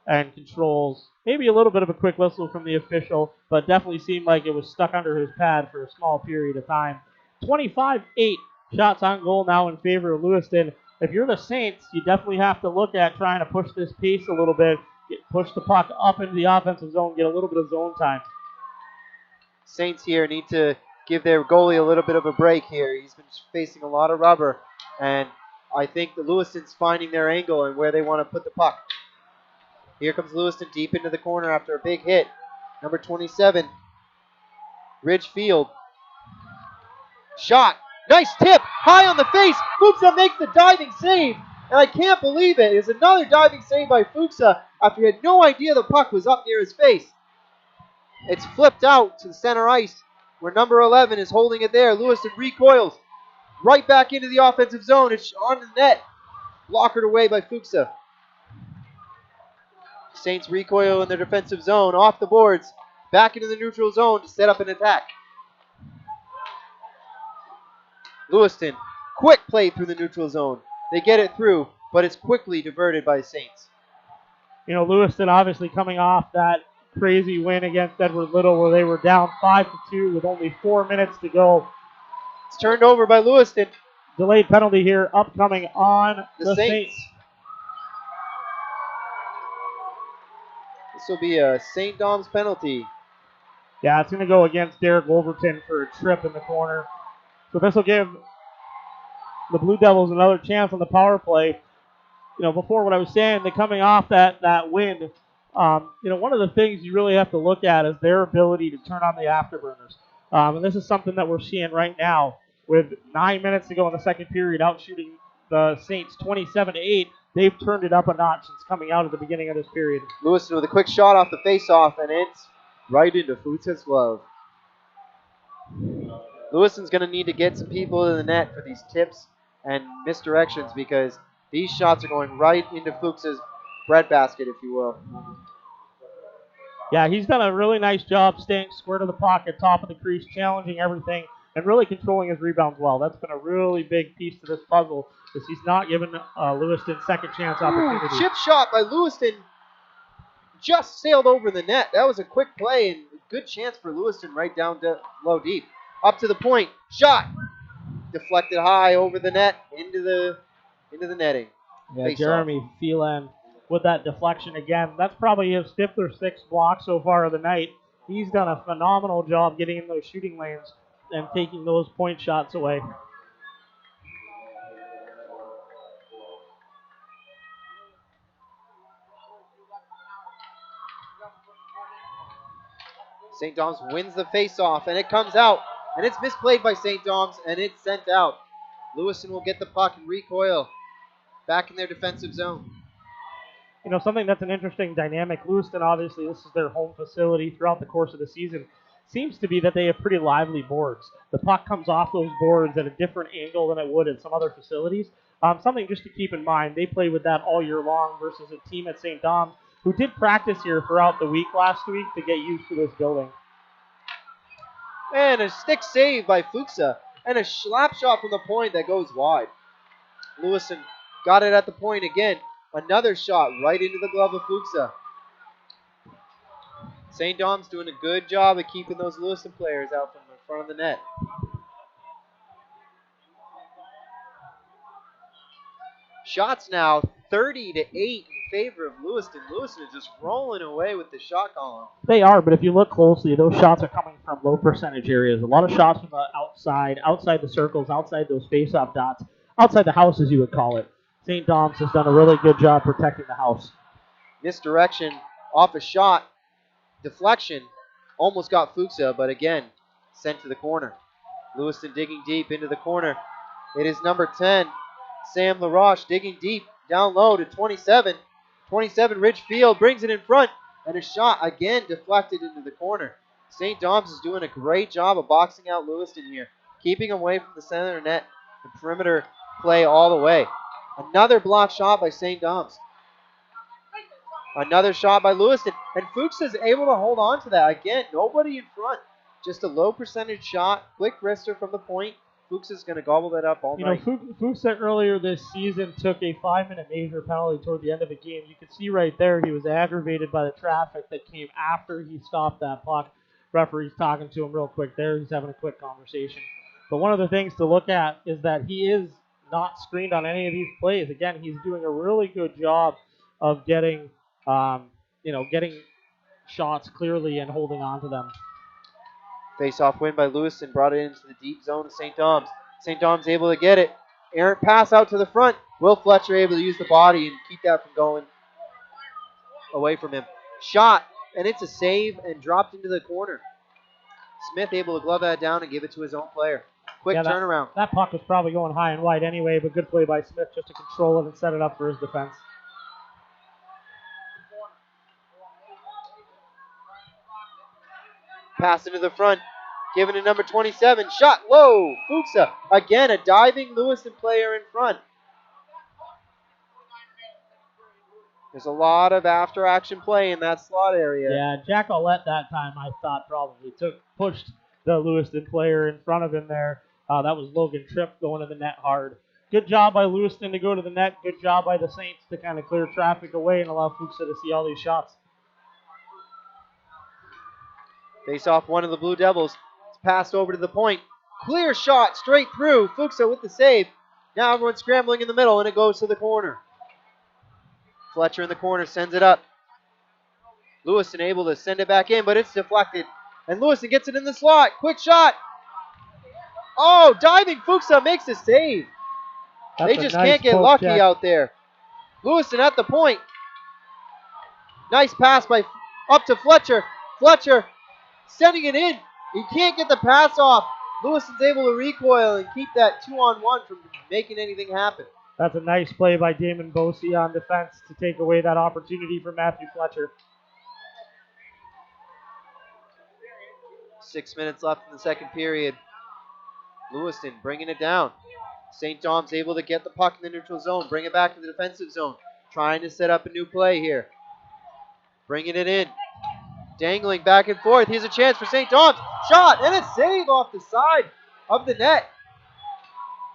and controls. Maybe a little bit of a quick whistle from the official, but definitely seemed like it was stuck under his pad for a small period of time. 25-8 shots on goal now in favor of Lewiston. If you're the Saints, you definitely have to look at trying to push this pace a little bit, push the puck up into the offensive zone, get a little bit of zone time. Saints here need to give their goalie a little bit of a break here. He's been facing a lot of rubber, and I think the Lewiston's finding their angle and where they want to put the puck. Here comes Lewiston deep into the corner after a big hit. Number 27, Ridgefield. Shot. Nice tip. High on the face. Fuchsa makes the diving save. And I can't believe it. It's another diving save by Fuchsa after he had no idea the puck was up near his face. It's flipped out to the center ice where number 11 is holding it there. Lewiston recoils right back into the offensive zone. It's on the net. Blockered away by Fuchsa. Saints recoil in their defensive zone, off the boards, back into the neutral zone to set up an attack. Lewiston, quick play through the neutral zone. They get it through, but it's quickly diverted by the Saints. You know, Lewiston obviously coming off that crazy win against Edward Little where they were down 5-2 with only 4 minutes to go. It's turned over by Lewiston. Delayed penalty here upcoming on the Saints. This will be a St.Doms penalty. Yeah, it's going to go against Derek Wolverton for a trip in the corner. So this will give the Blue Devils another chance on the power play. You know, before what I was saying, they're coming off that win. You know, one of the things you really have to look at is their ability to turn on the afterburners. And this is something that we're seeing right now. With 9 minutes to go in the second period, out shooting the Saints 27-8. They've turned it up a notch since coming out at the beginning of this period. Lewiston with a quick shot off the face-off, and it's right into Fuchsa's glove. Lewiston's going to need to get some people in the net for these tips and misdirections because these shots are going right into Fuchsa's breadbasket, if you will. Yeah, he's done a really nice job staying square to the pocket, top of the crease, challenging everything, and really controlling his rebounds well. That's been a really big piece to this puzzle, because he's not given Lewiston second chance opportunity. Chip shot by Lewiston just sailed over the net. That was a quick play and a good chance for Lewiston right down to low deep. Up to the point, shot, deflected high over the net into the netting. Yeah, Face Jeremy off. Phelan with that deflection again. That's probably his fifth or sixth block so far of the night. He's done a phenomenal job getting in those shooting lanes and taking those point shots away. St.Doms wins the face-off, and it comes out, and it's misplayed by St.Doms, and it's sent out. Lewiston will get the puck and recoil back in their defensive zone. You know, something that's an interesting dynamic. Lewiston, obviously, this is their home facility throughout the course of the season. Seems to be that they have pretty lively boards. The puck comes off those boards at a different angle than it would at some other facilities. Something just to keep in mind. They play with that all year long versus a team at St.Doms who did practice here throughout the week last week to get used to this building. And a stick save by Fuchsa, and a slap shot from the point that goes wide. Lewiston got it at the point again. Another shot right into the glove of Fuchsa. St.Doms doing a good job of keeping those Lewiston players out from the front of the net. Shots now 30-8 in favor of Lewiston. Lewiston is just rolling away with the shot column. They are, but if you look closely, those shots are coming from low percentage areas. A lot of shots from the outside the circles, outside those face-off dots, outside the house, as you would call it. St. Doms has done a really good job protecting the house. Misdirection off a shot. Deflection. Almost got Fuchsa, but again, sent to the corner. Lewiston digging deep into the corner. It is number 10, Sam LaRoche, digging deep down low to 27. 27, Ridgefield brings it in front, and a shot again deflected into the corner. St. Doms is doing a great job of boxing out Lewiston here, keeping him away from the center net, the perimeter play all the way. Another block shot by St. Doms. Another shot by Lewiston, and Fuchs is able to hold on to that. Again, nobody in front. Just a low percentage shot, quick wrister from the point. Fuchs is going to gobble that up all night. Fuchs earlier this season took a 5-minute major penalty toward the end of the game. You can see right there he was aggravated by the traffic that came after he stopped that puck. Referee's talking to him real quick there. He's having a quick conversation. But one of the things to look at is that he is not screened on any of these plays. Again, he's doing a really good job of getting shots clearly and holding on to them. Face-off win by Lewiston, brought it into the deep zone of St. Doms. St. Doms able to get it. Errant pass out to the front. Will Fletcher able to use the body and keep that from going away from him. Shot, and it's a save and dropped into the corner. Smith able to glove that down and give it to his own player. Quick turnaround. That puck was probably going high and wide anyway, but good play by Smith just to control it and set it up for his defense. Pass into the front, given to number 27. Shot low. Fuchsa. Again, a diving Lewiston player in front. There's a lot of after-action play in that slot area. Yeah, Jack Ollett that time, I thought, probably pushed the Lewiston player in front of him there. That was Logan Tripp going to the net hard. Good job by Lewiston to go to the net. Good job by the Saints to kind of clear traffic away and allow Fuchsa to see all these shots. Face off one of the Blue Devils. It's passed over to the point. Clear shot straight through. Fuchsa with the save. Now everyone's scrambling in the middle, and it goes to the corner. Fletcher in the corner sends it up. Lewiston able to send it back in, but it's deflected. And Lewiston gets it in the slot. Quick shot. Oh, diving Fuchsa makes a save. They just can't get lucky out there. Lewiston at the point. Nice pass by up to Fletcher. Fletcher sending it in. He can't get the pass off. Lewiston's able to recoil and keep that 2-on-1 from making anything happen. That's a nice play by Damon Bosey on defense to take away that opportunity for Matthew Fletcher. 6 minutes left in the second period. Lewiston bringing it down. St. Doms able to get the puck in the neutral zone, bring it back to the defensive zone. trying to set up a new play here. Bringing it in. Dangling back and forth. Here's a chance for St. Doms. Shot and a save off the side of the net.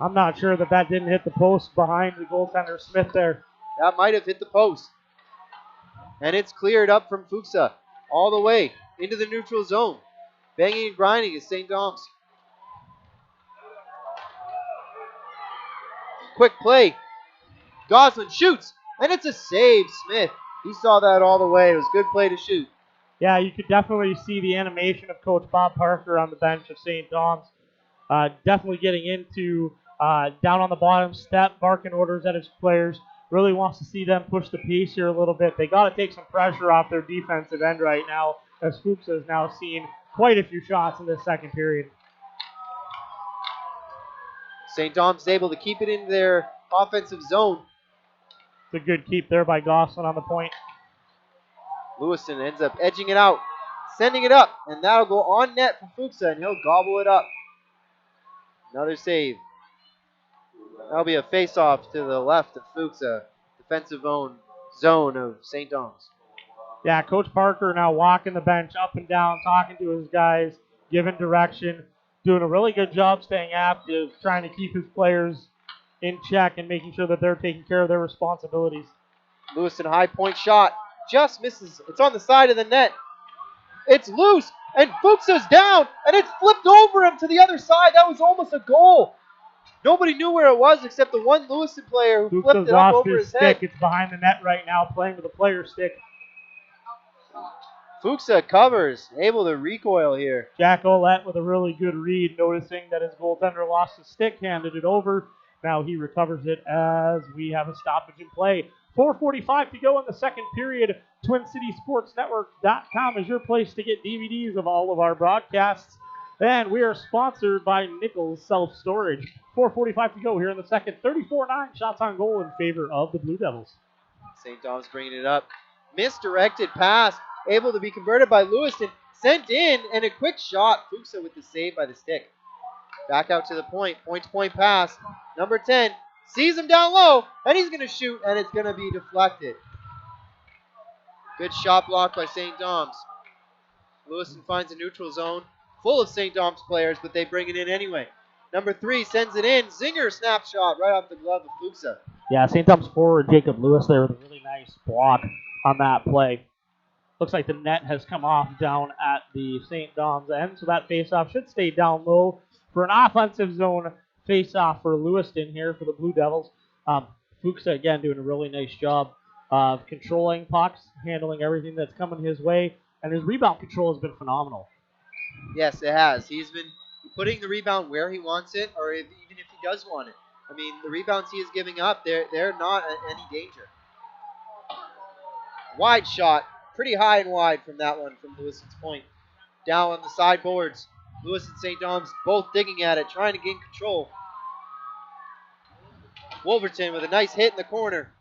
I'm not sure that didn't hit the post behind the goaltender Smith there. That might have hit the post. And it's cleared up from Fuchsa all the way into the neutral zone. Banging and grinding is St. Doms. Quick play. Goslin shoots, and it's a save, Smith. He saw that all the way. It was a good play to shoot. Yeah, you could definitely see the animation of Coach Bob Parker on the bench of St. Doms. Definitely getting into down on the bottom step, barking orders at his players. Really wants to see them push the pace here a little bit. They got to take some pressure off their defensive end right now, as Fuchs has now seen quite a few shots in this second period. St. Doms is able to keep it in their offensive zone. It's a good keep there by Goslin on the point. Lewiston ends up edging it out, sending it up, and that'll go on net for Fuchsa, and he'll gobble it up. Another save. That'll be a face-off to the left of Fuchsa, defensive zone of St. Doms. Yeah, Coach Parker now walking the bench up and down, talking to his guys, giving direction, doing a really good job staying active, trying to keep his players in check and making sure that they're taking care of their responsibilities. Lewiston high point shot. Just misses. It's on the side of the net. It's loose, and Fuchsa's down, and it's flipped over him to the other side. That was almost a goal. Nobody knew where it was except the one Lewiston player who Fuchsa's flipped it up over his stick. head. It's behind the net right now, playing with a player stick. Fuchsa covers, able to recoil here. Jack Olette with a really good read, noticing that his goaltender lost his stick, handed it over. Now he recovers it as we have a stoppage in play. 4:45 to go in the second period. TwinCitySportsNetwork.com is your place to get DVDs of all of our broadcasts. And we are sponsored by Nichols Self-Storage. 4:45 to go here in the second. 34-9 shots on goal in favor of the Blue Devils. St. Doms bringing it up. Misdirected pass, able to be converted by Lewiston. Sent in, and a quick shot. Fuchsa with the save by the stick. Back out to the point. Point-to-point pass. Number 10 sees him down low, and he's going to shoot, and it's going to be deflected. Good shot block by St. Doms. Lewiston finds a neutral zone full of St. Doms players, but they bring it in anyway. Number 3 sends it in. Zinger snapshot right off the glove of Fuchsa. Yeah, St. Doms forward Jacob Lewis there with a really nice block on that play. Looks like the net has come off down at the St. Doms end, so that faceoff should stay down low for an offensive zone faceoff for Lewiston here for the Blue Devils. Fuchsa, again, doing a really nice job of controlling pucks, handling everything that's coming his way, and his rebound control has been phenomenal. Yes, it has. He's been putting the rebound where he wants it, or even if he does want it. I mean, the rebounds he is giving up, they're not any danger. Wide shot, pretty high and wide from that one from Lewiston's point. Down on the sideboards, Lewis and St. Doms both digging at it, trying to gain control. Wolverton with a nice hit in the corner.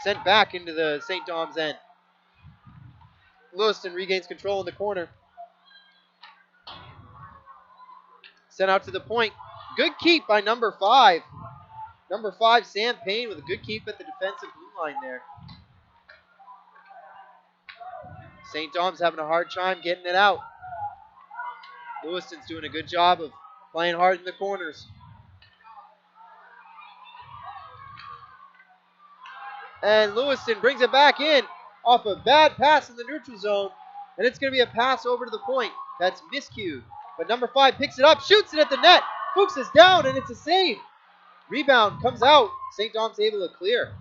Sent back into the St. Doms end. Lewiston regains control in the corner. Sent out to the point. Good keep by number 5. Number 5, Sam Payne, with a good keep at the defensive blue line there. St. Doms having a hard time getting it out. Lewiston's doing a good job of playing hard in the corners. And Lewiston brings it back in off a bad pass in the neutral zone. And it's going to be a pass over to the point. That's miscued. But number 5 picks it up, shoots it at the net. Fuchs is down, and it's a save. Rebound comes out. St. Doms able to clear.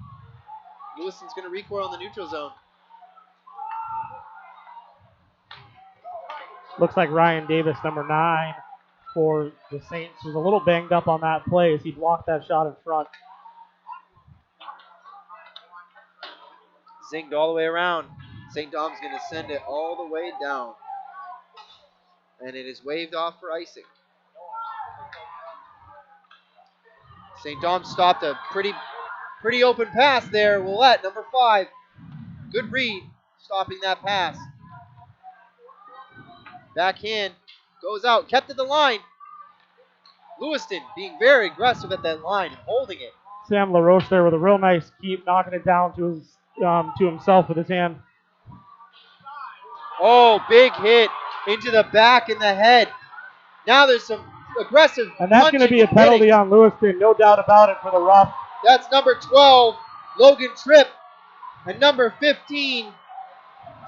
Lewiston's going to recoil in the neutral zone. Looks like Ryan Davis, number 9 for the Saints, was a little banged up on that play as he blocked that shot in front. Zinged all the way around. St. Dom's going to send it all the way down. And it is waved off for icing. St. Dom's stopped a pretty open pass there. Willette, number 5. Good read, stopping that pass. Backhand goes out, kept at the line. Lewiston being very aggressive at that line and holding it. Sam LaRoche there with a real nice keep, knocking it down to himself with his hand. Oh, big hit into the back and the head. Now there's some aggressive And that's going to be a penalty hitting on Lewiston, no doubt about it, for the rough. That's number 12, Logan Tripp, and number 15,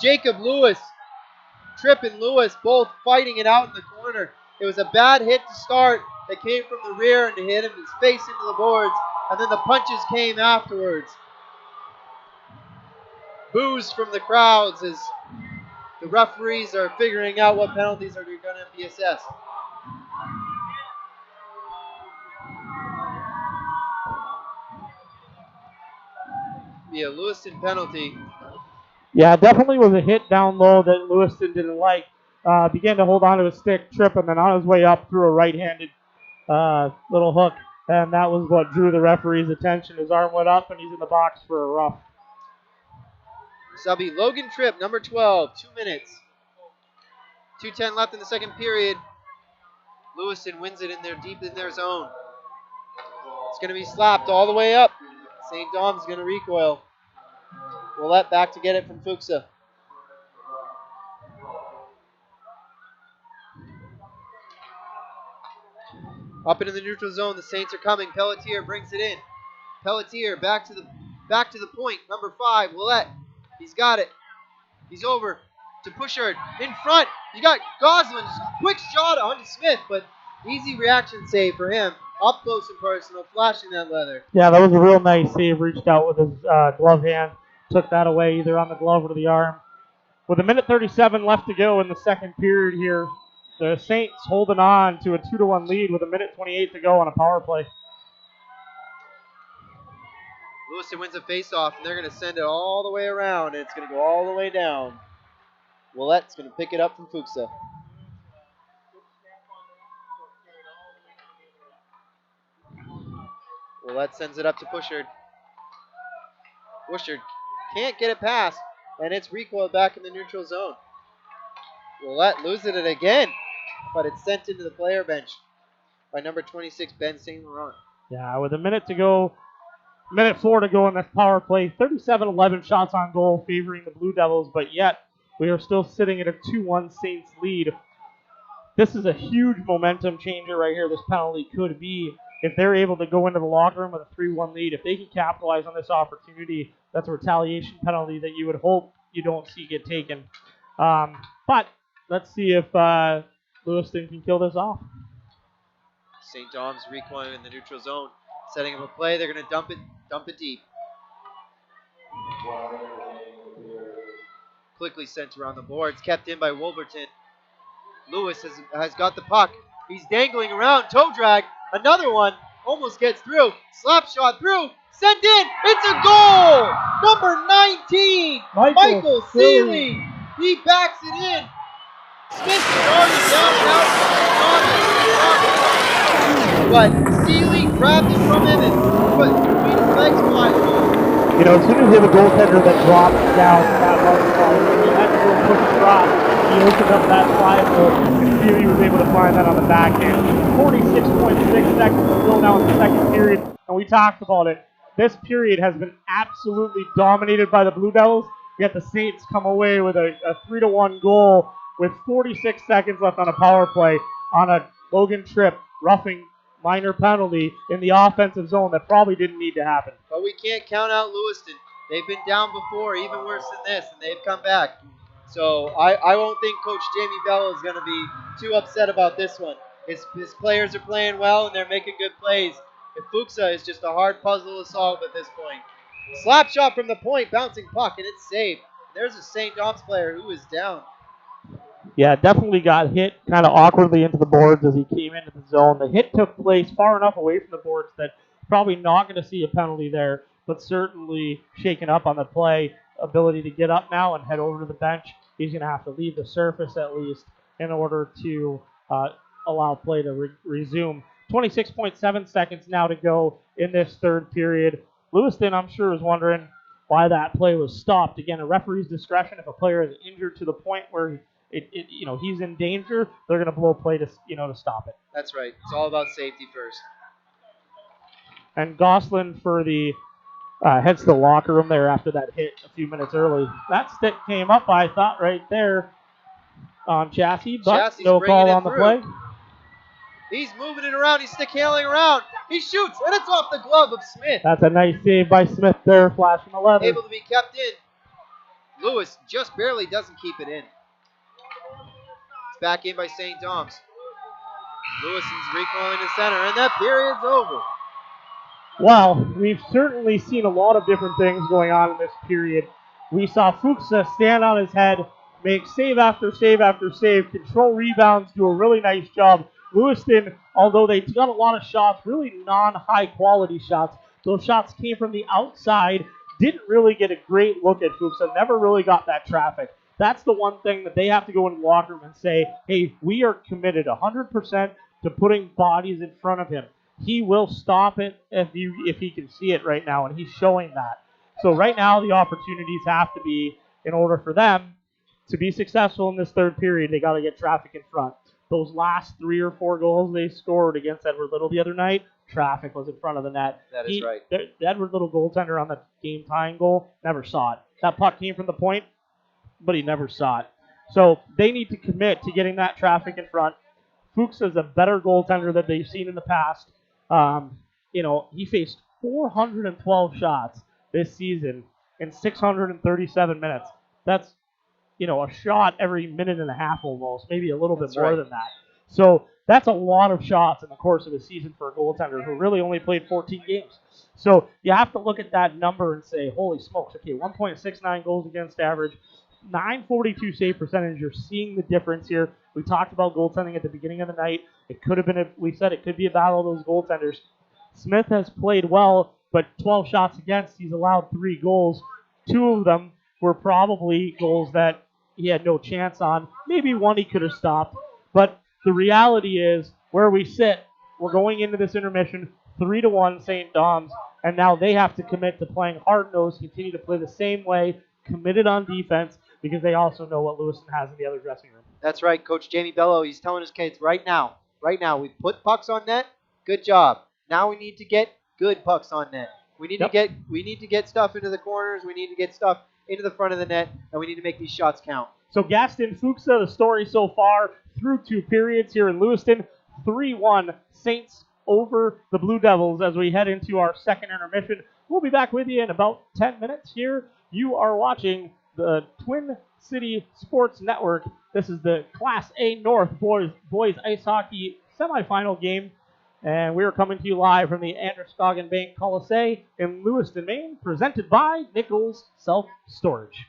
Jacob Lewis. Tripp and Lewis both fighting it out in the corner. It was a bad hit to start that came from the rear and hit him his face into the boards, and then the punches came afterwards. Boos from the crowds as the referees are figuring out what penalties are going to be assessed. Be a Lewiston penalty. Yeah, definitely was a hit down low that Lewiston didn't like. Began to hold on to his stick, trip, and then on his way up threw a right-handed little hook, and that was what drew the referee's attention. His arm went up, and he's in the box for a rough. Subby Logan Tripp, number 12, 2 minutes. 2:10 left in the second period. Lewiston wins it in there deep in their zone. It's going to be slapped all the way up. St.Doms is going to recoil. Willette back to get it from Fuchsa. Up into the neutral zone, the Saints are coming. Pelletier brings it in. Pelletier back to the point. Number 5, Willette. He's got it. He's over to Pushard in front. You got Goslin, quick shot onto Smith, but easy reaction save for him. Up close and personal, flashing that leather. Yeah, that was a real nice save. Reached out with his glove hand, took that away either on the glove or the arm. With 1:37 left to go in the second period here, the Saints holding on to a 2-1 lead with 1:28 to go on a power play. Lewiston wins a face-off, and they're going to send it all the way around, and it's going to go all the way down. Willette's going to pick it up from Fuchsa. Willette sends it up to Pushard. Pushard can't get it past, and it's recoiled back in the neutral zone. Willette losing it again, but it's sent into the player bench by number 26, Ben St. Laurent. Yeah, with 1 minute to go, 1:04 to go in this power play, 37-11 shots on goal favoring the Blue Devils, but yet we are still sitting at a 2-1 Saints lead. This is a huge momentum changer right here. This penalty could be if they're able to go into the locker room with a 3-1 lead. If they can capitalize on this opportunity, that's a retaliation penalty that you would hope you don't see get taken. But let's see if Lewiston can kill this off. St.Doms recoiling in the neutral zone, setting up a play. They're going to dump it deep. Quickly sent around the boards, kept in by Wolverton. Lewis has got the puck. He's dangling around, toe drag. Another one almost gets through. Slap shot through, sent in. It's a goal. Number 19, Michael Seeley. He backs it in. Smith is already down and out. But Seeley grabbed it from him and put between his legs wide open. You know, as soon as you have a goaltender that drops down that hard ball, he had to go quick drop. He opened up that 5-hole, and Seeley was able to find that on the backhand. 46.6 seconds to go now in the second period, and we talked about it. This period has been absolutely dominated by the Blue Devils, yet the Saints come away with a 3-1 goal with 46 seconds left on a power play on a Logan Tripp roughing minor penalty in the offensive zone that probably didn't need to happen. But we can't count out Lewiston. They've been down before, even worse than this, and they've come back. So I won't think Coach Jamie Bell is going to be too upset about this one. His players are playing well, and they're making good plays. If Fuchsa is just a hard puzzle to solve at this point. Slap shot from the point, bouncing puck, and it's saved. There's a St. Doms player who is down. Yeah, definitely got hit kind of awkwardly into the boards as he came into the zone. The hit took place far enough away from the boards that probably not going to see a penalty there, but certainly shaken up on the play. Ability to get up now and head over to the bench. He's going to have to leave the surface at least in order to allow play to resume. 26.7 seconds now to go in this third period. Lewiston, I'm sure, is wondering why that play was stopped. Again, a referee's discretion. If a player is injured to the point where he's in danger, they're going to blow play to stop it. That's right. It's all about safety first. And Gosselin for the heads to the locker room there after that hit a few minutes early. That stick came up, I thought, right there on Chassis, but Chassie's no bringing call it on the through. play. He's moving it around. He's stick handling around. He shoots, and it's off the glove of Smith. That's a nice save by Smith there, flashing 11. Able to be kept in. Lewis just barely doesn't keep it in. It's back in by St.Doms. Lewiston's recoiling to center, and that period's over. Well, we've certainly seen a lot of different things going on in this period. We saw Fuchsa stand on his head, make save after save after save, control rebounds, do a really nice job. Lewiston, although they got a lot of shots, really non-high quality shots, those shots came from the outside, didn't really get a great look at Fuchsa, never really got that traffic. That's the one thing that they have to go in the locker room and say, hey, we are committed 100% to putting bodies in front of him. He will stop it if he can see it right now, and he's showing that. So right now the opportunities have to be, in order for them to be successful in this third period, they got to get traffic in front. Those last 3 or 4 goals they scored against Edward Little the other night, traffic was in front of the net. That is right. The Edward Little goaltender on the game-tying goal never saw it. That puck came from the point, but he never saw it. So they need to commit to getting that traffic in front. Fuchs is a better goaltender than they've seen in the past. He faced 412 shots this season in 637 minutes. That's, a shot every minute and a half almost, maybe a little bit more than that. So that's a lot of shots in the course of a season for a goaltender who really only played 14 games. So you have to look at that number and say, holy smokes, okay, 1.69 goals against average, 942 save percentage. You're seeing the difference here. We talked about goaltending at the beginning of the night. It could have been, we said it could be a battle of those goaltenders. Smith has played well, but 12 shots against, he's allowed 3 goals. 2 of them were probably goals that he had no chance on. Maybe one he could have stopped. But the reality is, where we sit, we're going into this intermission 3-1 St.Doms, and now they have to commit to playing hard-nosed, continue to play the same way, committed on defense, because they also know what Lewiston has in the other dressing room. That's right, Coach Jamie Bello. He's telling his kids right now, we've put pucks on net. Good job. Now we need to get good pucks on net. We need to get stuff into the corners. We need to get stuff into the front of the net, and we need to make these shots count. So Gaston Fuchsa, the story so far through 2 periods here in Lewiston, 3-1 Saints over the Blue Devils as we head into our second intermission. We'll be back with you in about 10 minutes here. You are watching the Twin City Sports Network. This is the Class A North boys ice hockey semifinal game, and we are coming to you live from the Androscoggin Bank Coliseum in Lewiston, Maine, presented by Nichols Self Storage.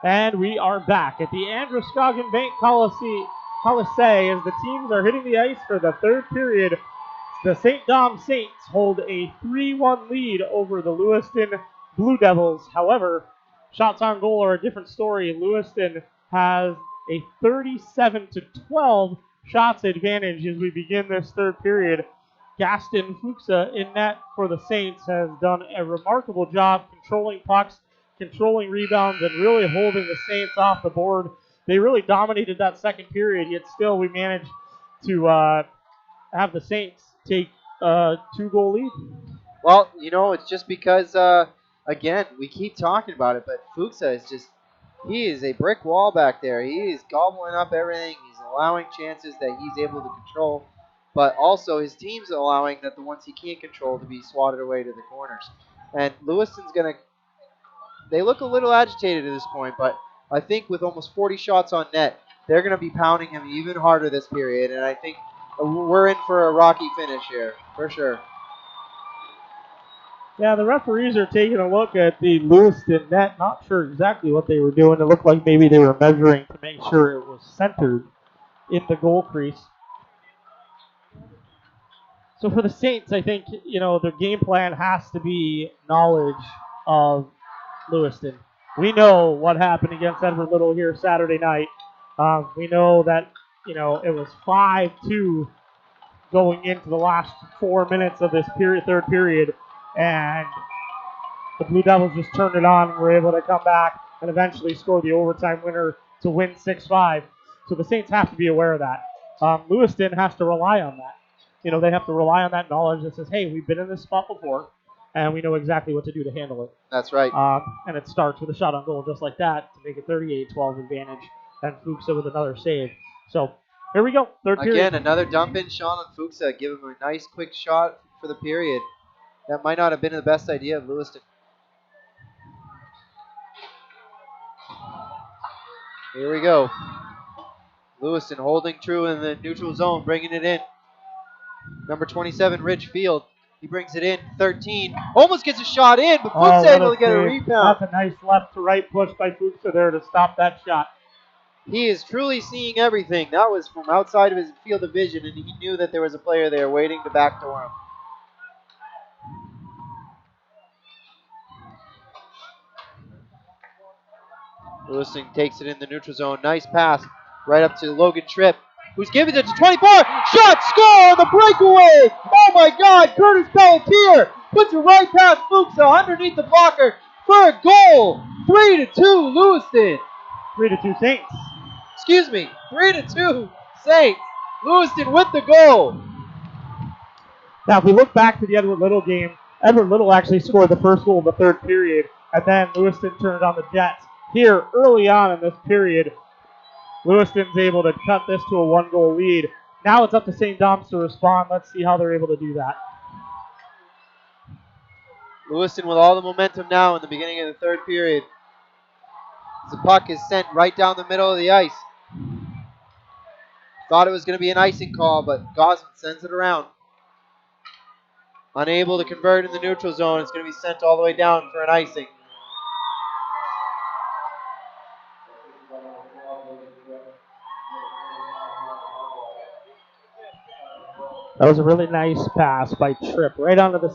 And we are back at the Androscoggin Bank Colisee as the teams are hitting the ice for the third period. The St.Doms Saints hold a 3-1 lead over the Lewiston Blue Devils. However, shots on goal are a different story. Lewiston has a 37-12 shots advantage as we begin this third period. Gaston Fuchsa in net for the Saints has done a remarkable job controlling pucks, controlling rebounds, and really holding the Saints off the board. They really dominated that second period, yet still we managed to have the Saints take a 2-goal lead. Well, you know, it's just because, again, we keep talking about it, but Fuchsa is just, he is a brick wall back there. He is gobbling up everything. He's allowing chances that he's able to control, but also his team's allowing that the ones he can't control to be swatted away to the corners. And Lewiston's going to, they look a little agitated at this point, but I think with almost 40 shots on net, they're going to be pounding him even harder this period, and I think we're in for a rocky finish here, for sure. Yeah, the referees are taking a look at the Lewiston net. Not sure exactly what they were doing. It looked like maybe they were measuring to make sure it was centered in the goal crease. So for the Saints, I think, you know, their game plan has to be knowledge of Lewiston. We know what happened against Edward Little here Saturday night. We know that, you know, it was 5-2 going into the last 4 minutes of this third period, and the Blue Devils just turned it on and were able to come back and eventually score the overtime winner to win 6-5. So the Saints have to be aware of that. Lewiston has to rely on that. You know, they have to rely on that knowledge that says, hey, we've been in this spot before, and we know exactly what to do to handle it. That's right. And it starts with a shot on goal just like that to make it 38-12 advantage, and Fuchsa with another save. So here we go, third period. Again, another dump in shot on Fuchsa. Give him a nice quick shot for the period. That might not have been the best idea of Lewiston. Here we go. Lewiston holding true in the neutral zone, bringing it in. Number 27, Rich Field. He brings it in. 13. Almost gets a shot in, but Fuchsa able to get a rebound. That's a nice left to right push by Fuchsa there to stop that shot. He is truly seeing everything. That was from outside of his field of vision, and he knew that there was a player there waiting to backdoor him. Lewiston takes it in the neutral zone. Nice pass right up to Logan Tripp, who's giving it to 24. Shot, score on the breakaway. Oh my God, Curtis Pelletier puts it right past Fuchsa underneath the blocker. for a goal. 3-2 Lewiston. 3-2 Saints. Excuse me, 3-2 Saints. Lewiston with the goal. Now, if we look back to the Edward Little game, Edward Little actually scored the first goal of the third period, and then Lewiston turned on the Jets. Here, early on in this period, Lewiston's able to cut this to a one-goal lead. Now it's up to St.Doms to respond. Let's see how they're able to do that. Lewiston with all the momentum now in the beginning of the third period. The puck is sent right down the middle of the ice. Thought it was going to be an icing call, but Gosman sends it around. Unable to convert in the neutral zone. It's going to be sent all the way down for an icing. That was a really nice pass by Tripp, right onto the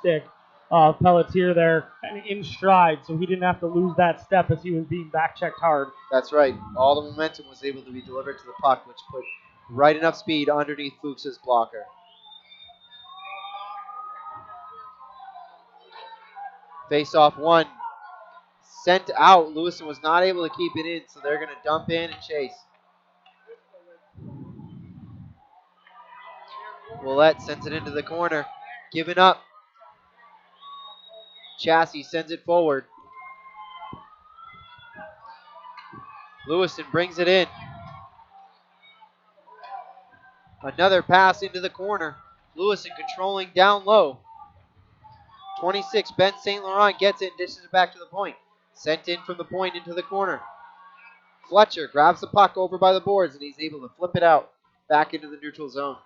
stick of Pelletier there, and in stride, so he didn't have to lose that step as he was being back-checked hard. That's right. All the momentum was able to be delivered to the puck, which put right enough speed underneath Fuchs' blocker. Face-off one. Sent out. Lewiston was not able to keep it in, so they're going to dump in and chase. Willette sends it into the corner. Giving up. Chassis sends it forward. Lewiston brings it in. Another pass into the corner. Lewiston controlling down low. 26, Ben St. Laurent gets it and dishes it back to the point. Sent in from the point into the corner. Fletcher grabs the puck over by the boards and he's able to flip it out back into the neutral zone.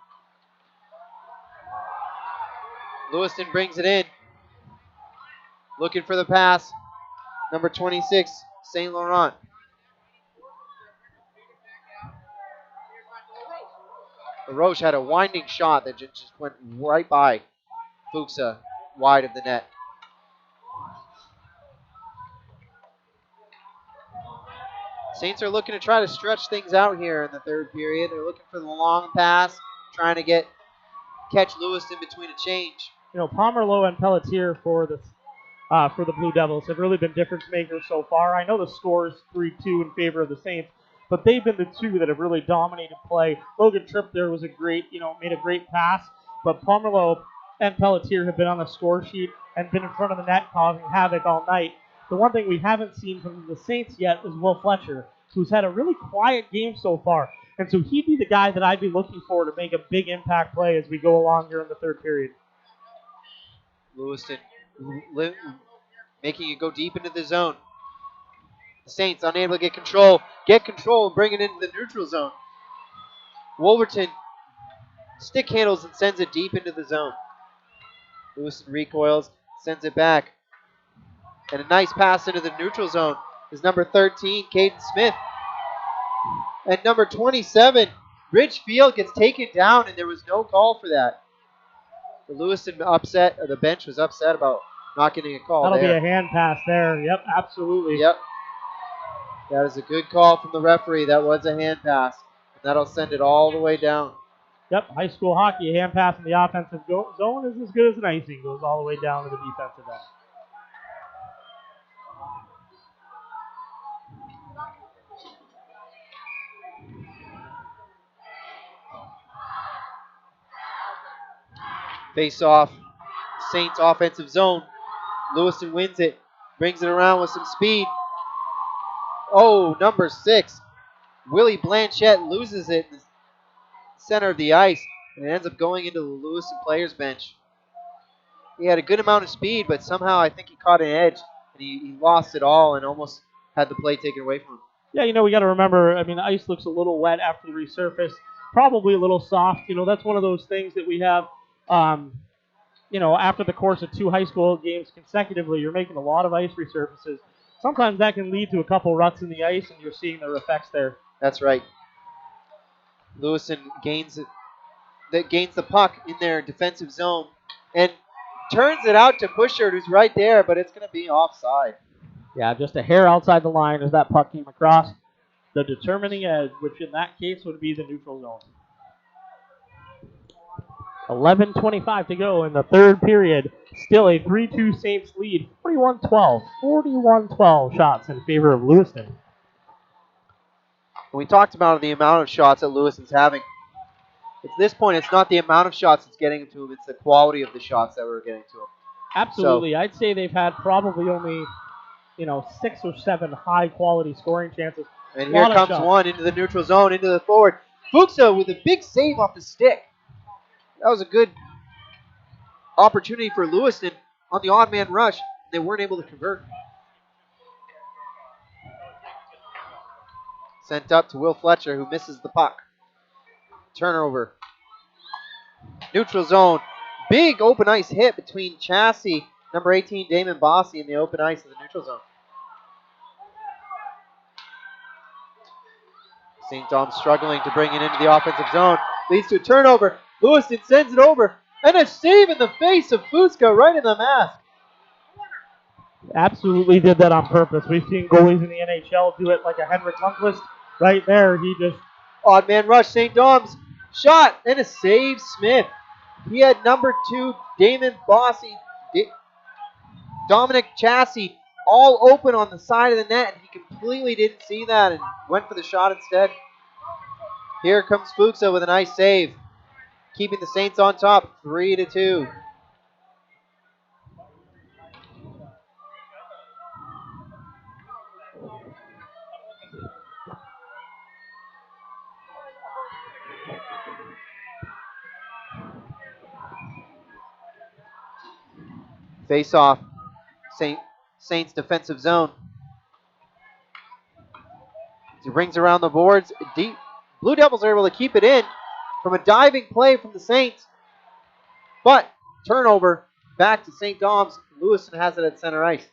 Lewiston brings it in. Looking for the pass. Number 26, St. Laurent. LaRoche had a winding shot that just went right by Fuchsa, wide of the net. Saints are looking to try to stretch things out here in the third period. They're looking for the long pass, trying to catch Lewiston between a change. You know, Pomerleau and Pelletier for the Blue Devils have really been difference makers so far. I know the score is 3-2 in favor of the Saints, but they've been the two that have really dominated play. Logan Tripp there was made a great pass, but Pomerleau and Pelletier have been on the score sheet and been in front of the net causing havoc all night. The one thing we haven't seen from the Saints yet is Will Fletcher, who's had a really quiet game so far. And so he'd be the guy that I'd be looking for to make a big impact play as we go along here in the third period. Lewiston making it go deep into the zone. The Saints unable to get control and bring it into the neutral zone. Wolverton stick handles and sends it deep into the zone. Lewiston recoils, sends it back. And a nice pass into the neutral zone is number 13, Caden Smith. And number 27, Rich Field gets taken down, and there was no call for that. The the bench was upset about not getting a call. That'll be a hand pass there. Yep, absolutely. Yep. That is a good call from the referee. That was a hand pass. And that'll send it all the way down. Yep, high school hockey, a hand pass in the offensive zone is as good as an icing. Goes all the way down to the defensive end. Face off. Saints offensive zone. Lewiston wins it. Brings it around with some speed. Oh, number 6. Willie Blanchette loses it in the center of the ice. And it ends up going into the Lewiston players bench. He had a good amount of speed, but somehow I think he caught an edge. And he lost it all and almost had the play taken away from him. Yeah, we got to remember, the ice looks a little wet after the resurface. Probably a little soft. That's one of those things that we have, after the course of 2 high school games consecutively, you're making a lot of ice resurfaces. Sometimes that can lead to a couple ruts in the ice, and you're seeing the effects there. That's right. Lewiston gains the puck in their defensive zone and turns it out to Bushard, who's right there, but it's going to be offside. Yeah, just a hair outside the line as that puck came across the determining edge, which in that case would be the neutral zone. 11:25 to go in the third period. Still a 3-2 Saints lead, 41-12. 41-12 shots in favor of Lewiston. We talked about the amount of shots that Lewiston's having. At this point, it's not the amount of shots that's getting to him, it's the quality of the shots that we're getting to him. Absolutely. I'd say they've had probably only, 6 or 7 high-quality scoring chances. And here comes one into the neutral zone, into the forward. Fuchsa with a big save off the stick. That was a good opportunity for Lewiston on the odd man rush. They weren't able to convert. Sent up to Will Fletcher, who misses the puck. Turnover. Neutral zone. Big open ice hit between Chassis, number 18, Damon Bossy, in the open ice of the neutral zone. St.Doms struggling to bring it into the offensive zone. Leads to a turnover. Lewiston sends it over. And a save in the face of Fuska right in the mask. Absolutely did that on purpose. We've seen goalies in the NHL do it like a Henrik Lundqvist. Right there, he just... Odd man rush, St.Doms. Shot and a save, Smith. He had number 2, Damon Bossy, Dominic Chassis, all open on the side of the net, and he completely didn't see that and went for the shot instead. Here comes Fuchsa with a nice save, keeping the Saints on top, 3-2. Face off, Saints defensive zone. He rings around the boards deep. Blue Devils are able to keep it in from a diving play from the Saints. But turnover back to St.Doms. Lewiston has it at center ice.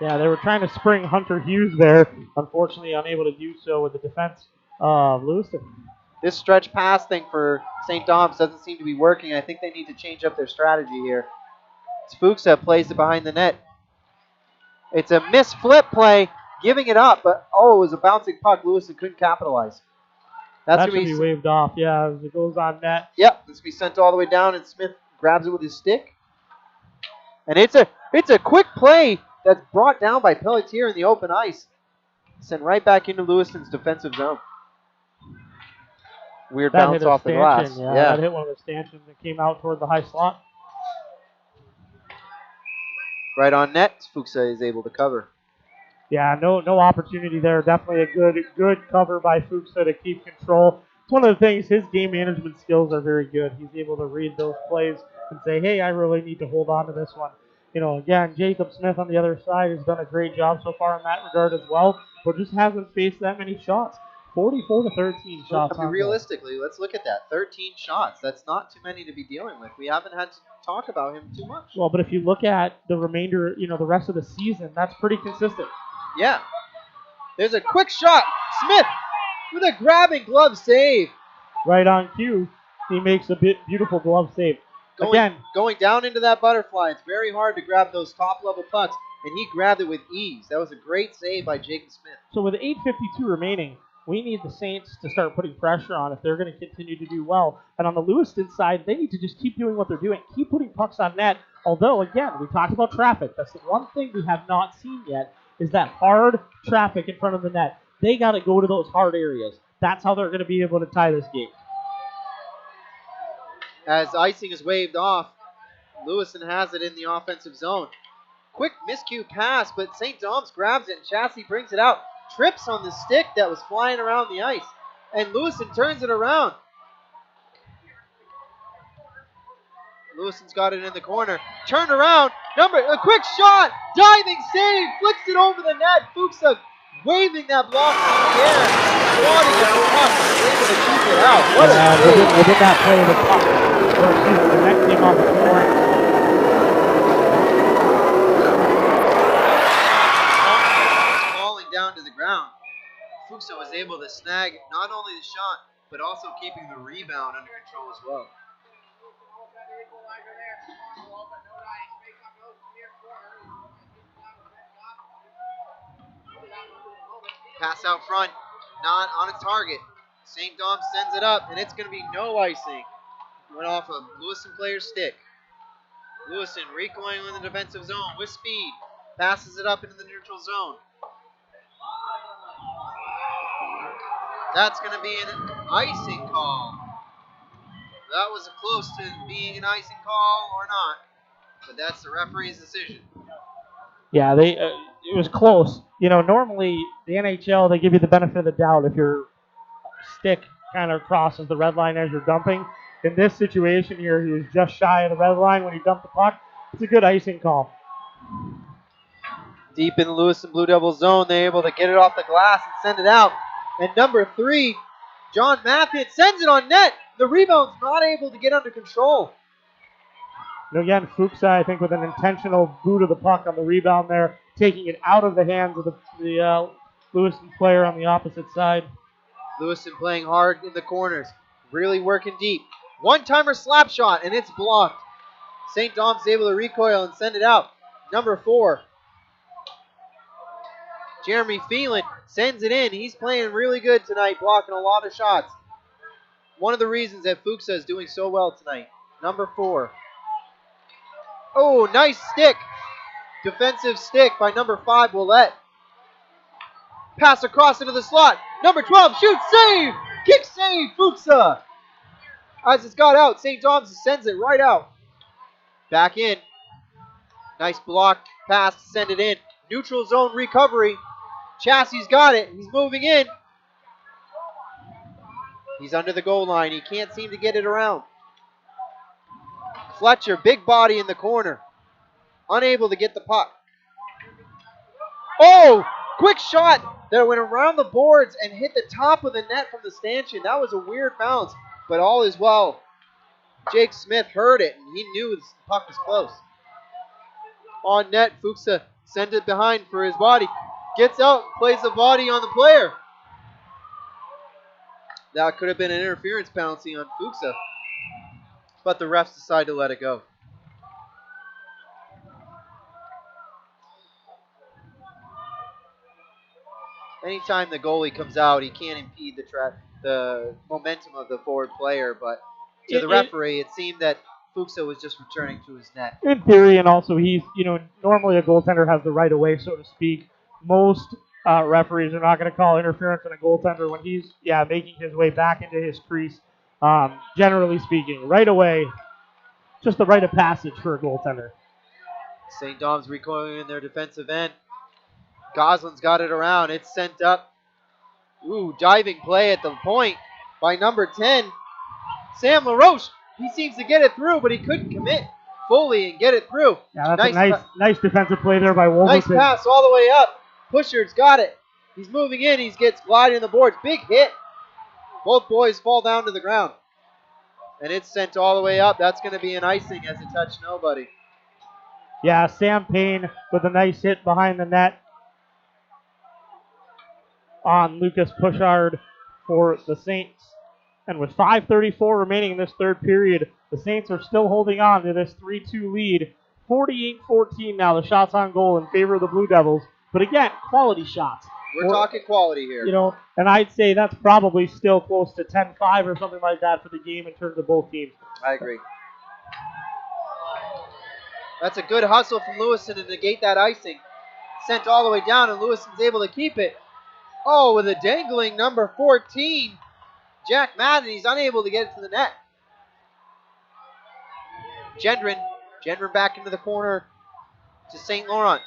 Yeah, they were trying to spring Hunter Hughes there. Unfortunately, unable to do so with the defense of Lewiston. This stretch pass thing for St.Doms doesn't seem to be working. I think they need to change up their strategy here. Fuchsa plays it behind the net. It's a missed flip play, giving it up, but it was a bouncing puck. Lewiston couldn't capitalize. That should be waved off, yeah, as it goes on net. Yep, this will be sent all the way down, and Smith grabs it with his stick. And it's a quick play that's brought down by Pelletier in the open ice. Sent right back into Lewiston's defensive zone. Weird that bounce off the glass. Yeah, that hit one of the stanchions that came out toward the high slot. Right on net, Fuchsa is able to cover. Yeah, no opportunity there. Definitely a good cover by Fuchsa to keep control. It's one of the things, his game management skills are very good. He's able to read those plays and say, hey, I really need to hold on to this one. Again, Jacob Smith on the other side has done a great job so far in that regard as well, but just hasn't faced that many shots. 44-13 shots. Realistically, let's look at that. 13 shots. That's not too many to be dealing with. We haven't had to talk about him too much. Well, but if you look at the remainder, the rest of the season, that's pretty consistent. Yeah. There's a quick shot. Smith with a grabbing glove save. Right on cue. He makes a beautiful glove save. Going down into that butterfly. It's very hard to grab those top-level pucks, and he grabbed it with ease. That was a great save by Jacob Smith. So with 8:52 remaining, we need the Saints to start putting pressure on if they're going to continue to do well. And on the Lewiston side, they need to just keep doing what they're doing, keep putting pucks on net. Although, again, we talked about traffic. That's the one thing we have not seen yet is that hard traffic in front of the net. They got to go to those hard areas. That's how they're going to be able to tie this game. As icing is waved off, Lewiston has it in the offensive zone. Quick miscue pass, but St.Doms grabs it and Chassis brings it out. Trips on the stick that was flying around the ice. And Lewiston turns it around. Lewiston's got it in the corner. Turned around. A quick shot. Diving save. Flicks it over the net. Fuchsa waving that block in the air. Swatting at the puck. Able to keep it out. What a save. They did not play the puck. The net came off the floor. Falling down to the ground. Fuchsa was able to snag not only the shot, but also keeping the rebound under control as well. Pass out front, not on its target. St.Doms sends it up, and it's going to be no icing. Went off a Lewiston player's stick. Lewiston recoiling in the defensive zone with speed. Passes it up into the neutral zone. That's going to be an icing call. That was close to being an icing call or not, but that's the referee's decision. Yeah, it was close. Normally the NHL, they give you the benefit of the doubt if your stick kind of crosses the red line as you're dumping. In this situation here, he was just shy of the red line when he dumped the puck. It's a good icing call. Deep in the Lewiston Blue Devils zone, they're able to get it off the glass and send it out. And number 3, John Matthews sends it on net. The rebound's not able to get under control. Again, Fuchs, I think, with an intentional boot of the puck on the rebound there, taking it out of the hands of the Lewiston player on the opposite side. Lewiston playing hard in the corners, really working deep. One-timer slap shot, and it's blocked. St.Doms is able to recoil and send it out. Number 4, Jeremy Phelan sends it in. He's playing really good tonight, blocking a lot of shots. One of the reasons that Fuchs is doing so well tonight. Number 4. Oh, nice stick. Defensive stick by number 5, Willette. Pass across into the slot. Number 12 shoots, save! Kick save, Fuchsa! As it's got out, St.Doms sends it right out. Back in. Nice block pass to send it in. Neutral zone recovery. Chassie's got it. He's moving in. He's under the goal line. He can't seem to get it around. Fletcher, big body in the corner. Unable to get the puck. Oh! Quick shot that went around the boards and hit the top of the net from the stanchion. That was a weird bounce, but all is well. Jake Smith heard it, and he knew the puck was close. On net, Fuchsa sends it behind for his body. Gets out, plays the body on the player. That could have been an interference penalty on Fuchsa, but the refs decide to let it go. Anytime the goalie comes out, he can't impede the momentum of the forward player, but to the referee, it seemed that Fuchsa was just returning to his net. In theory, and also he's, normally a goaltender has the right of way, so to speak. Most referees are not going to call interference on a goaltender when he's, making his way back into his crease. Generally speaking, right away, just the rite of passage for a goaltender. St.Doms recoiling in their defensive end. Goslin's got it around. It's sent up. Ooh, diving play at the point by number 10, Sam LaRoche. He seems to get it through, but he couldn't commit fully and get it through. Yeah, that's a nice defensive play there by Wolverton. Nice pass all the way up. Pusher's got it. He's moving in. He gets gliding in the boards. Big hit. Both boys fall down to the ground. And it's sent all the way up. That's going to be an icing as it touched nobody. Yeah, Sam Payne with a nice hit behind the net on Lucas Pushard for the Saints. And with 5:34 remaining in this third period, the Saints are still holding on to this 3-2 lead. 48-14 now, the shots on goal in favor of the Blue Devils. But again, quality shots. We're talking quality here. And I'd say that's probably still close to 10-5 or something like that for the game in terms of both teams. I agree. That's a good hustle from Lewiston to negate that icing. Sent all the way down, and Lewiston's able to keep it. Oh, with a dangling number 14, Jack Madden. He's unable to get it to the net. Gendron back into the corner to St. Laurent.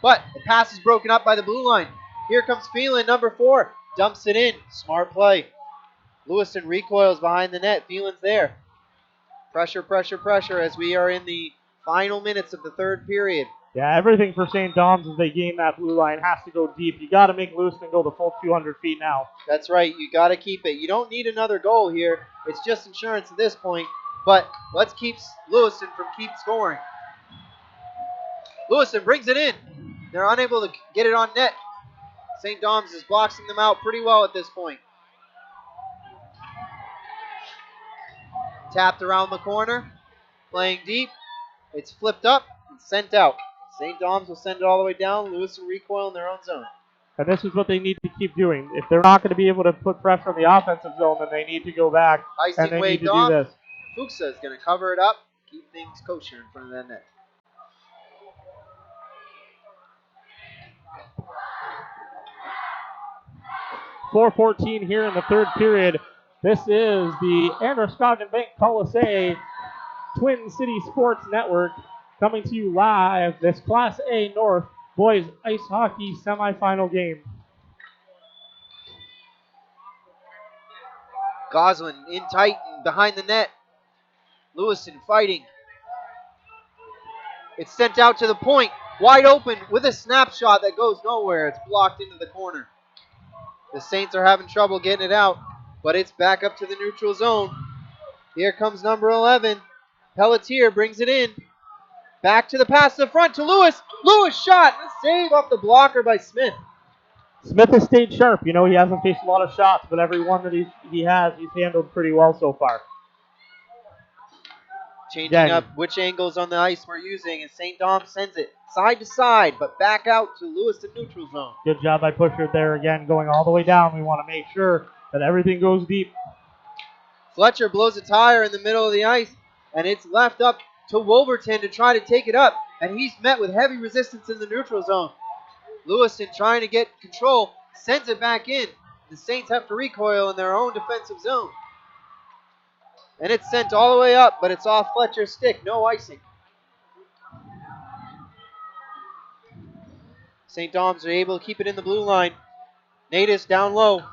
But the pass is broken up by the blue line. Here comes Phelan, number 4. Dumps it in. Smart play. Lewiston recoils behind the net. Phelan's there. Pressure, pressure, pressure as we are in the final minutes of the third period. Yeah, everything for St.Doms as they gain that blue line has to go deep. You got to make Lewiston go the full 200 feet now. That's right. You got to keep it. You don't need another goal here. It's just insurance at this point. But let's keep Lewiston from keep scoring. Lewiston brings it in. They're unable to get it on net. St.Doms is boxing them out pretty well at this point. Tapped around the corner. Playing deep. It's flipped up and sent out. St.Doms will send it all the way down. Lewiston recoil in their own zone. And this is what they need to keep doing. If they're not going to be able to put pressure on the offensive zone, then they need to go back and they need to do this. Fuchsa is going to cover it up. keep things kosher in front of that net. .414 here in the third period. This is the Androscoggin Bank Colisée Twin City Sports Network coming to you live. This Class A North boys ice hockey semifinal game. Goslin in tight and behind the net. Lewiston fighting. It's sent out to the point, wide open with a snapshot that goes nowhere. It's blocked into the corner. The Saints are having trouble getting it out, but it's back up to the neutral zone. Here comes number 11. Pelletier brings it in. Back to the pass to the front to Lewis. Lewis shot. A save off the blocker by Smith. Smith has stayed sharp. You know, he hasn't faced a lot of shots, but every one that he has, he's handled pretty well so far. Changing up which angles on the ice we're using, and St.Doms sends it side to side, but back out to Lewiston neutral zone. Good job by Pusher there again, going all the way down. We want to make sure that everything goes deep. Fletcher blows a tire in the middle of the ice, and it's left up to Wolverton to try to take it up, and he's met with heavy resistance in the neutral zone. Lewiston trying to get control, sends it back in. The Saints have to recoil in their own defensive zone. And it's sent all the way up, but it's off Fletcher's stick. No icing. St.Doms are able to keep it in the blue line. Natus down low.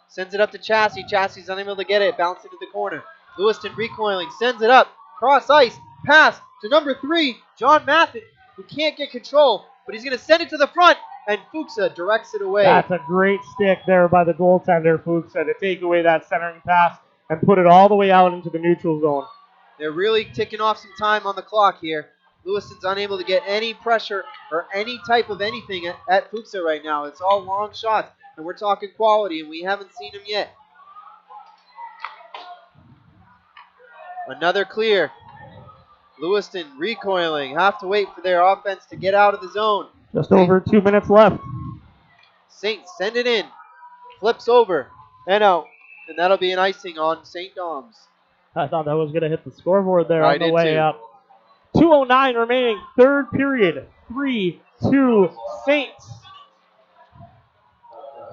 Sends it up to Chassie. Chassie's unable to get it. Bounce into the corner. Lewiston recoiling. Sends it up. Cross ice. Pass to number 3, John Mathen, who can't get control, but he's going to send it to the front, and Fuchsa directs it away. That's a great stick there by the goaltender, Fuchsa, to take away that centering pass and put it all the way out into the neutral zone. They're really ticking off some time on the clock here. Lewiston's unable to get any pressure or any type of anything at Fuchsa right now. It's all long shots, and we're talking quality, and we haven't seen them yet. Another clear. Lewiston recoiling. Have to wait for their offense to get out of the zone. Just over 2 minutes left. Saints send it in. Flips over and out. And that'll be an icing on St.Doms. I thought that was going to hit the scoreboard there on the way too. up. 2:09 remaining, third period. 3-2 Saints.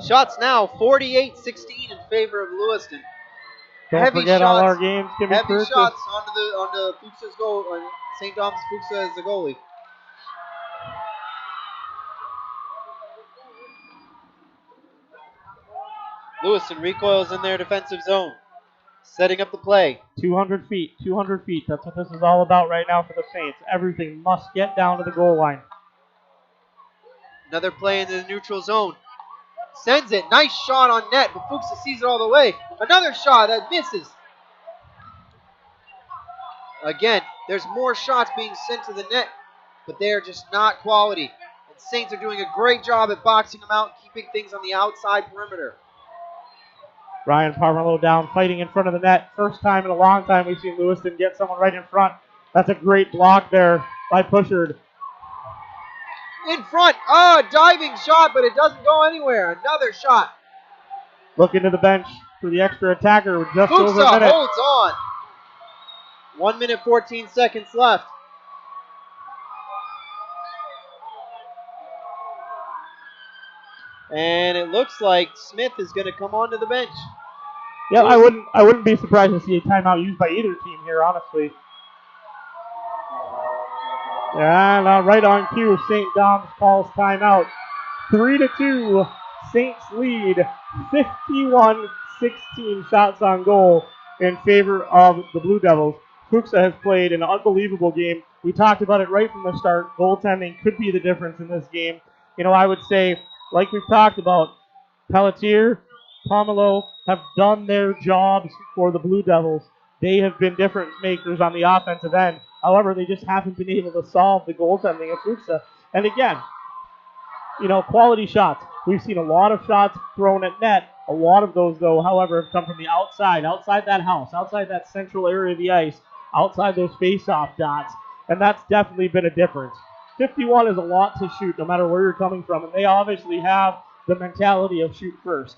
Shots now 48-16 in favor of Lewiston. Don't heavy forget shots, all our games can be heavy purchased. shots onto Fuchsa's goal. St.Doms Fuchsa as the goalie. Lewiston recoils in their defensive zone. Setting up the play. 200 feet, 200 feet. That's what this is all about right now for the Saints. Everything must get down to the goal line. Another play in the neutral zone. Sends it. Nice shot on net, but Fuchsa sees it all the way. Another shot that misses. Again, there's more shots being sent to the net, but they are just not quality. And Saints are doing a great job at boxing them out and keeping things on the outside perimeter. Ryan Parmelo down, fighting in front of the net. First time in a long time we've seen Lewiston get someone right in front. That's a great block there by Pushard. In front. Oh, a diving shot, but it doesn't go anywhere. Another shot. Looking to the bench for the extra attacker with just over a Fuchsa minute. holds on. 1 minute, 14 seconds left. And it looks like Smith is going to come onto the bench. Yeah, I wouldn't be surprised to see a timeout used by either team here, honestly. Yeah, right on cue. St.Doms calls timeout. 3-2. Saints lead 51-16 shots on goal in favor of the Blue Devils. Fuchsa has played an unbelievable game. We talked about it right from the start. Goaltending could be the difference in this game. You know, I would say, like we've talked about, Pelletier, Pomelo have done their jobs for the Blue Devils. They have been difference makers on the offensive end. However, they just haven't been able to solve the goaltending of Fuchsa. And again, you know, quality shots. We've seen a lot of shots thrown at net. A lot of those, though, however, have come from the outside that house, outside that central area of the ice, outside those face-off dots. And that's definitely been a difference. 51 is a lot to shoot, no matter where you're coming from. And they obviously have the mentality of shoot first.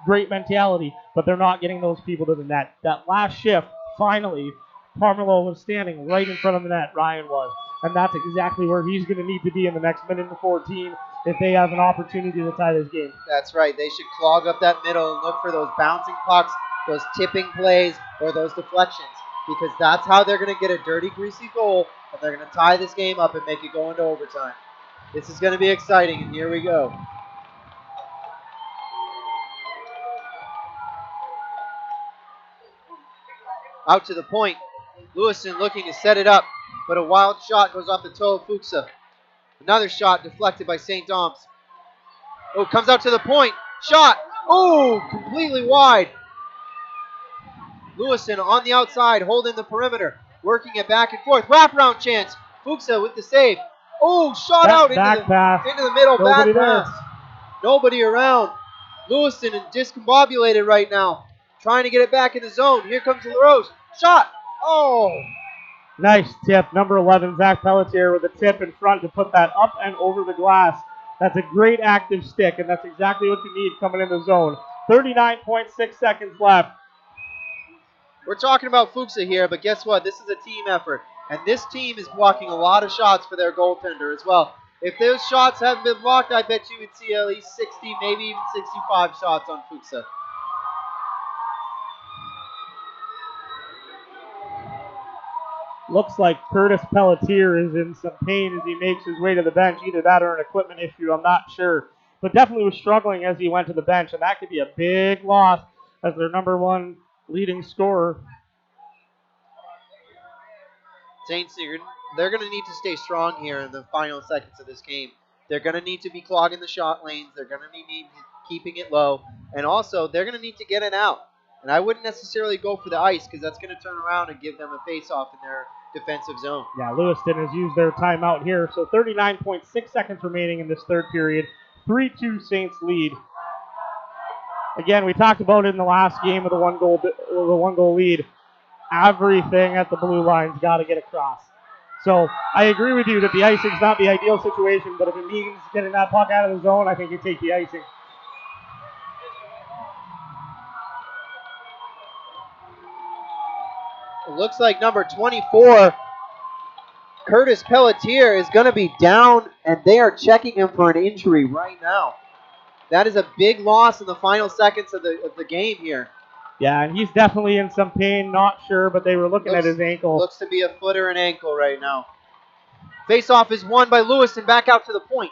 Great mentality, but they're not getting those people to the net. That last shift, finally, Carmelo was standing right in front of the net, Ryan was. And that's exactly where he's going to need to be in the next minute and 14 if they have an opportunity to tie this game. That's right. They should clog up that middle and look for those bouncing pucks, those tipping plays, or those deflections, because that's how they're going to get a dirty, greasy goal, and they're going to tie this game up and make it go into overtime. This is going to be exciting, and here we go. Out to the point. Lewiston looking to set it up, but a wild shot goes off the toe of Fuchsa. Another shot deflected by St.Doms. Oh, comes out to the point. Shot. Oh, completely wide. Lewiston on the outside, holding the perimeter, working it back and forth. Wraparound chance. Fuchsa with the save. Oh, shot out into the middle. Bad pass. Nobody around. Lewiston is discombobulated right now, trying to get it back in the zone. Here comes LaRose. Shot. Oh. Nice tip. Number 11, Zach Pelletier with a tip in front to put that up and over the glass. That's a great active stick, and that's exactly what you need coming in the zone. 39.6 seconds left. We're talking about Fuchsa here, but guess what? This is a team effort, and this team is blocking a lot of shots for their goaltender as well. If those shots haven't been blocked, I bet you would see at least 60, maybe even 65 shots on Fuchsa. Looks like Curtis Pelletier is in some pain as he makes his way to the bench. Either that or an equipment issue, I'm not sure. But definitely was struggling as he went to the bench, and that could be a big loss as their number one leading scorer. Saints, they're going to need to stay strong here in the final seconds of this game. They're going to need to be clogging the shot lanes. They're going to need keeping it low. And also, they're going to need to get it out. And I wouldn't necessarily go for the ice because that's going to turn around and give them a face-off in their defensive zone. Yeah, Lewiston has used their timeout here. So 39.6 seconds remaining in this third period. 3-2 Saints lead. Again, we talked about it in the last game of the one goal lead. Everything at the blue line's got to get across. So I agree with you that the icing's not the ideal situation, but if it means getting that puck out of the zone, I think you take the icing. It looks like number 24, Curtis Pelletier, is going to be down, and they are checking him for an injury right now. That is a big loss in the final seconds of the game here. Yeah, and he's definitely in some pain, not sure, but they were looking at his ankle. Looks to be a foot or an ankle right now. Face-off is won by Lewiston, back out to the point.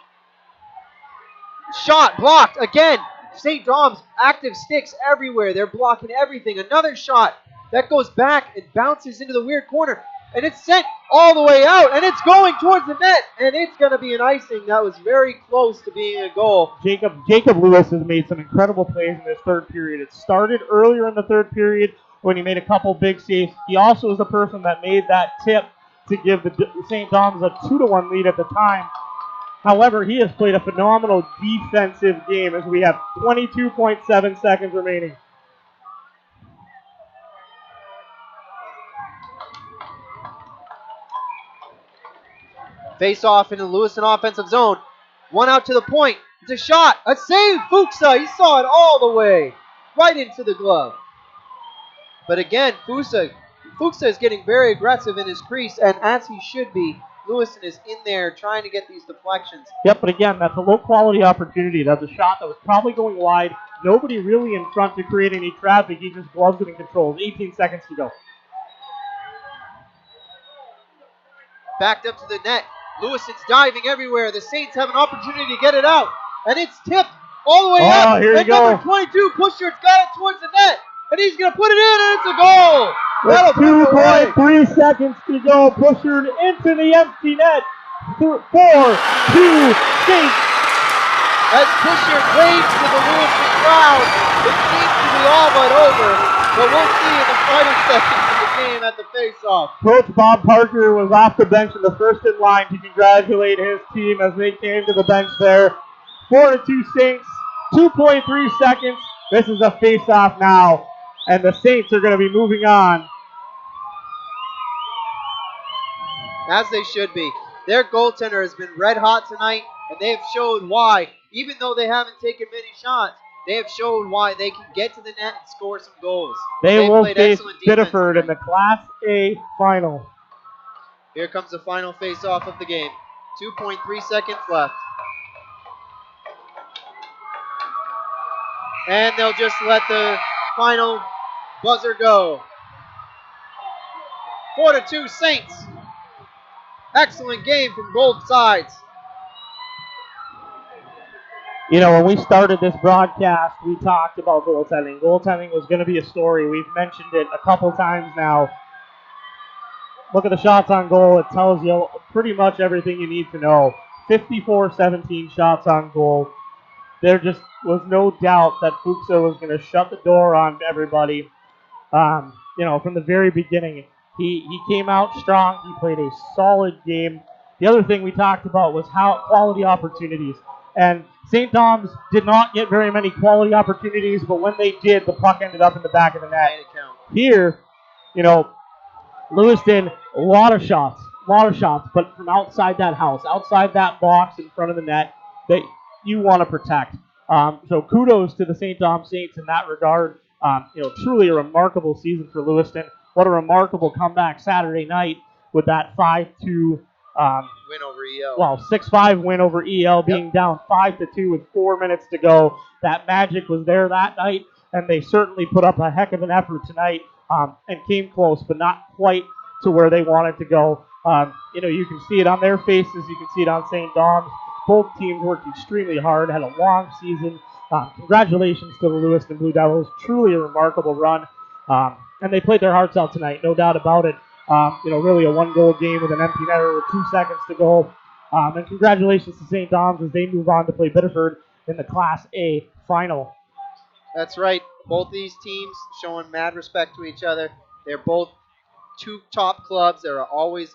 Shot blocked again. St.Doms, active sticks everywhere. They're blocking everything. Another shot that goes back and bounces into the weird corner. And it's sent all the way out, and it's going towards the net, and it's going to be an icing. That was very close to being a goal. Jacob Lewis has made some incredible plays in this third period. It started earlier in the third period when he made a couple big saves. He also was the person that made that tip to give the St.Doms a 2-1 lead at the time. However, he has played a phenomenal defensive game as we have 22.7 seconds remaining. Face off in the Lewiston offensive zone. One out to the point. It's a shot. A save. Fuchsa. He saw it all the way. Right into the glove. But again, Fuchsa is getting very aggressive in his crease, and as he should be, Lewiston is in there trying to get these deflections. Yep, but again, that's a low-quality opportunity. That's a shot that was probably going wide. Nobody really in front to create any traffic. He just gloves it and controls. 18 seconds to go. Backed up to the net. Lewiston's diving everywhere. The Saints have an opportunity to get it out. And it's tipped all the way up. Here you go. Number 22, Pusher's got it towards the net. And he's going to put it in, and it's a goal. With 2.3 seconds to go. Pusher into the empty net. 4-2 Saints. As Pusher waves to the Lewiston crowd, it seems to be all but over. But we'll see in the final seconds of the game at the face-off. Coach Bob Parker was off the bench in the first in line to congratulate his team as they came to the bench there. 4-2 Saints, 2.3 seconds. This is a face-off now, and the Saints are going to be moving on. As they should be. Their goaltender has been red hot tonight, and they have showed why. Even though they haven't taken many shots, they have shown why they can get to the net and score some goals. They will played face excellent defense Biddeford in tonight. the Class A final. Here comes the final face-off of the game. 2.3 seconds left. And they'll just let the final buzzer go. 4-2 Saints. Excellent game from both sides. You know, when we started this broadcast, we talked about goaltending. Goaltending was going to be a story. We've mentioned it a couple times now. Look at the shots on goal. It tells you pretty much everything you need to know. 54-17 shots on goal. There just was no doubt that Fuchsa was going to shut the door on everybody. You know, from the very beginning, he came out strong. He played a solid game. The other thing we talked about was how quality opportunities. And St.Doms did not get very many quality opportunities, but when they did, the puck ended up in the back of the net. Here, you know, Lewiston, a lot of shots, but from outside that house, outside that box in front of the net that you want to protect. So kudos to the St.Doms Saints in that regard. You know, truly a remarkable season for Lewiston. What a remarkable comeback Saturday night with that 5-2 win over EL. Well, 6-5 win over EL, being down 5-2 with 4 minutes to go. That magic was there that night, and they certainly put up a heck of an effort tonight and came close, but not quite to where they wanted to go. You know, you can see it on their faces. You can see it on St. Doms. Both teams worked extremely hard, had a long season. Congratulations to the Lewiston Blue Devils. Truly a remarkable run. And they played their hearts out tonight, no doubt about it. You know, really a one-goal game with an empty netter with 2 seconds to go. And congratulations to St. Doms as they move on to play Biddeford in the Class A final. That's right. Both these teams showing mad respect to each other. They're both two top clubs. They're always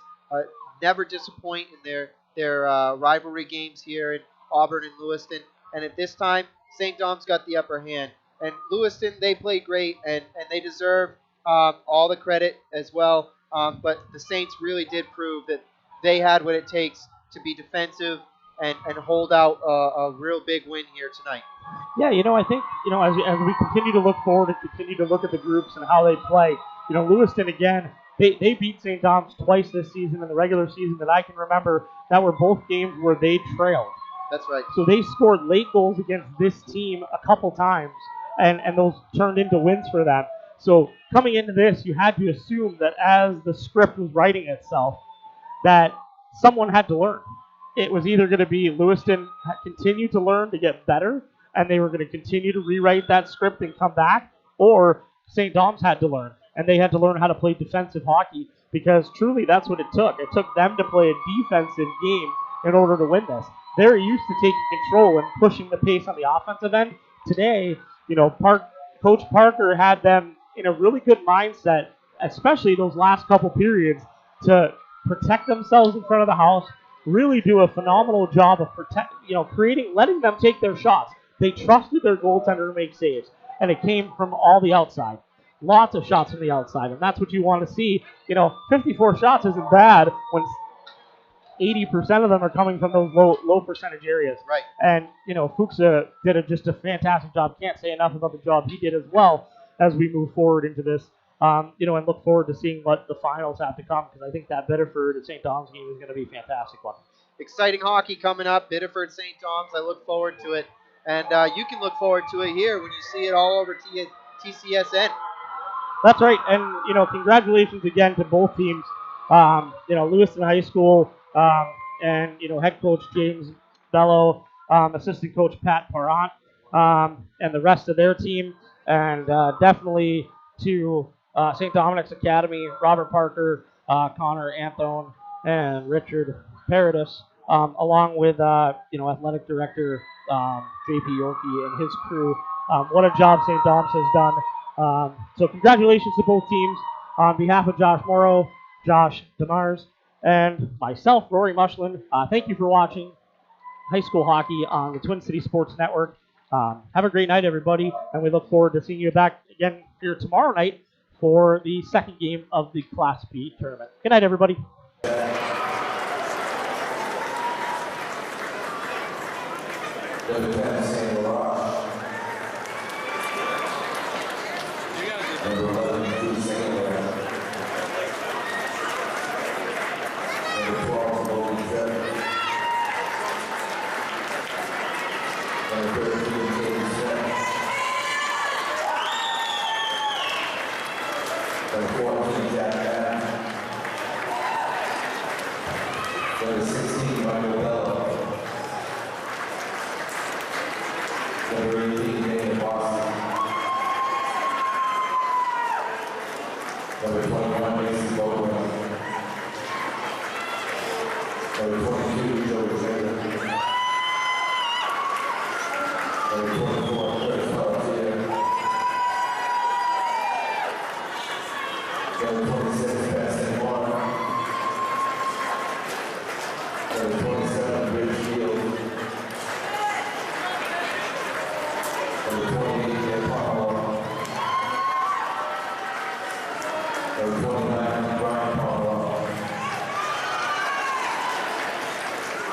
never disappoint in their rivalry games here in Auburn and Lewiston. And at this time, St. Doms got the upper hand. And Lewiston, they played great, and they deserve all the credit as well. But the Saints really did prove that they had what it takes to be defensive and hold out a real big win here tonight. Yeah, you know, I think, you know, as we continue to look forward and continue to look at the groups and how they play, you know, Lewiston, again, they beat St. Doms twice this season in the regular season that I can remember. That were both games where they trailed. That's right. So they scored late goals against this team a couple times, and those turned into wins for them. So coming into this, you had to assume that as the script was writing itself, that someone had to learn. It was either going to be Lewiston continue to learn to get better, and they were going to continue to rewrite that script and come back, or St. Doms had to learn, and they had to learn how to play defensive hockey, because truly that's what it took. It took them to play a defensive game in order to win this. They're used to taking control and pushing the pace on the offensive end. Today, you know, Coach Parker had them in a really good mindset, especially those last couple periods, to protect themselves in front of the house, really do a phenomenal job of letting them take their shots. They trusted their goaltender to make saves, and it came from all the outside. Lots of shots from the outside, and that's what you want to see. You know, 54 shots isn't bad when 80% of them are coming from those low percentage areas. Right. And, you know, Fuchsa did just a fantastic job. Can't say enough about the job he did as well as we move forward into this. You know, and look forward to seeing what the finals have to come, because I think that Biddeford and St. Doms game is going to be a fantastic one. Exciting hockey coming up, Biddeford, St. Doms. I look forward to it. And you can look forward to it here when you see it all over TCSN. That's right. And, you know, congratulations again to both teams. You know, Lewiston High School and, you know, head coach James Bello, assistant coach Pat Parent, and the rest of their team. And definitely to St. Dominic's Academy, Robert Parker, Connor Anthone, and Richard Paradis, along with, you know, athletic director JP Yorkie and his crew. What a job St. Doms has done. So congratulations to both teams. On behalf of Josh Morrow, Josh Demars, and myself, Rory Mushlin, thank you for watching high school hockey on the Twin City Sports Network. Have a great night, everybody, and we look forward to seeing you back again here tomorrow night for the second game of the Class B tournament. Good night, everybody.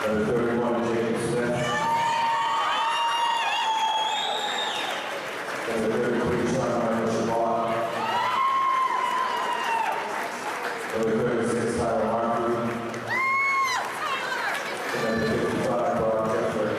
Number 31, Jacob Smith. Number 33, Sean Michael Shabbat. Number 36, Tyler Harvey. And number 55, Bob Jeffrey.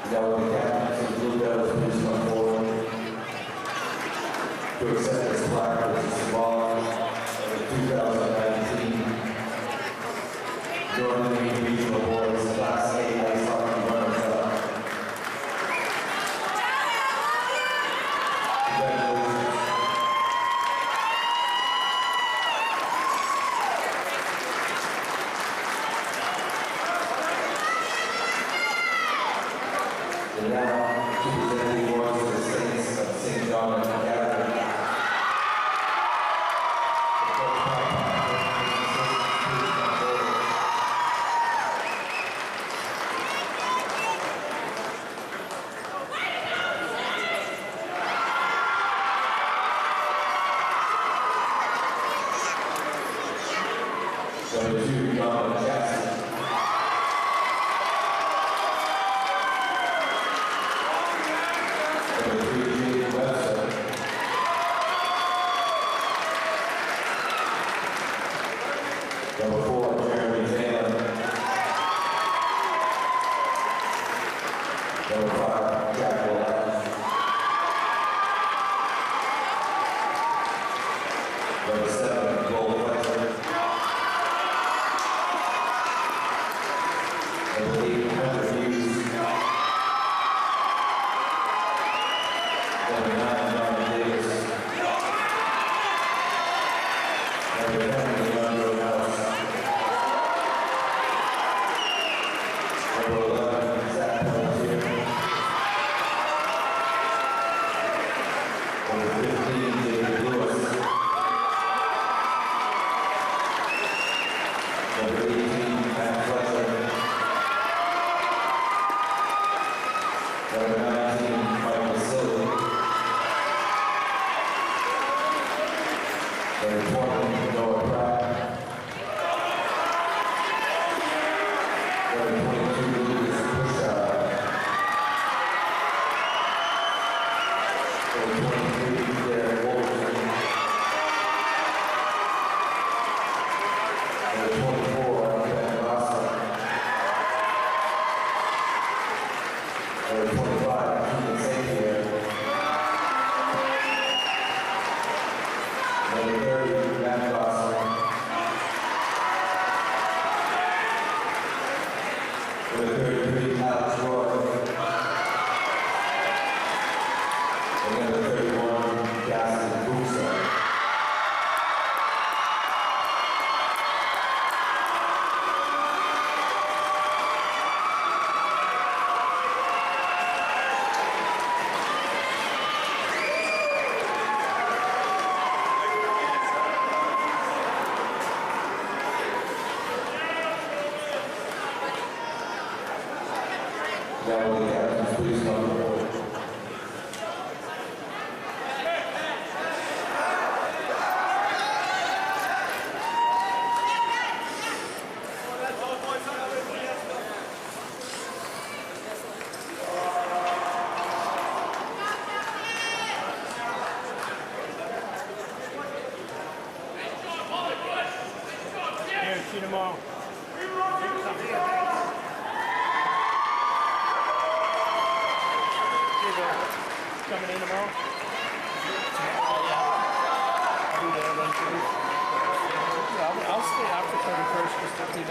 Now with the captains and blue bells, please come forward to accept this plaque as a symbolic of the 2019 Northern Maine Regional Boys Class A Ice Hockey Runners-Up. Congratulations. And now, to present the awards to the Saints of St.Doms Academy. Number 2, John Jackson. Number 3, Jaden Webster. Number 4, Jeremy Taylor. Number 5, Jack Williams. Number 7, Cole Fletcher. Number 8, Hunter Hughes. Number 9, John Davis. Number 10, Leandro House. Number 11, Zach Pelletier. Number 15, David Lewis. Number 18, Matt Fletcher. Number 19, Michael Silva. Number 20, Noah Pratt. Number 22, Lucas Pushar. Number 23, Derek Wolverton. Number 24, Ben Rosser. Number 25, Keegan Savior. Number 30, Matt Gosser. Number 33, Alex Roy. And number 31, Gaston Buxa. Now will the captains please come forward. See you tomorrow.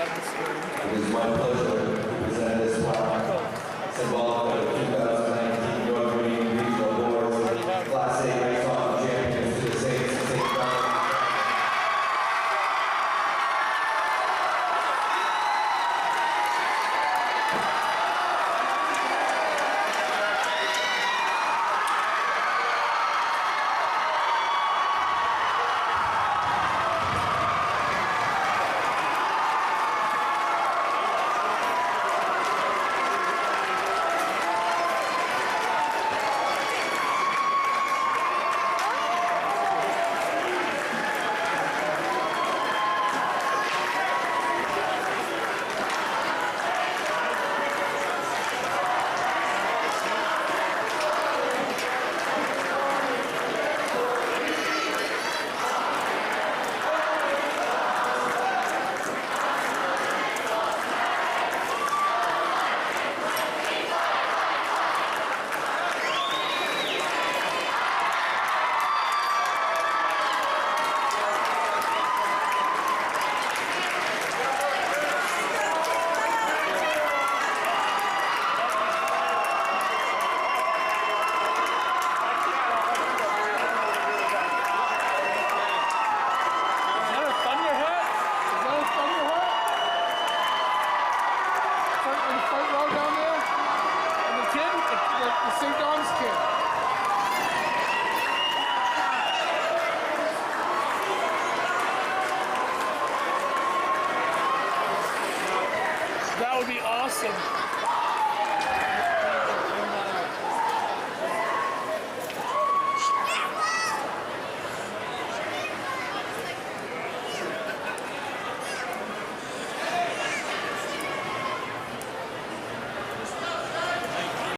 It is my pleasure to present this plaque symbolic of the 2019 Rotary Regional Boards Class A Ice Hockey Champions to the Saints of St.Doms. St.Doms kid. That would be awesome.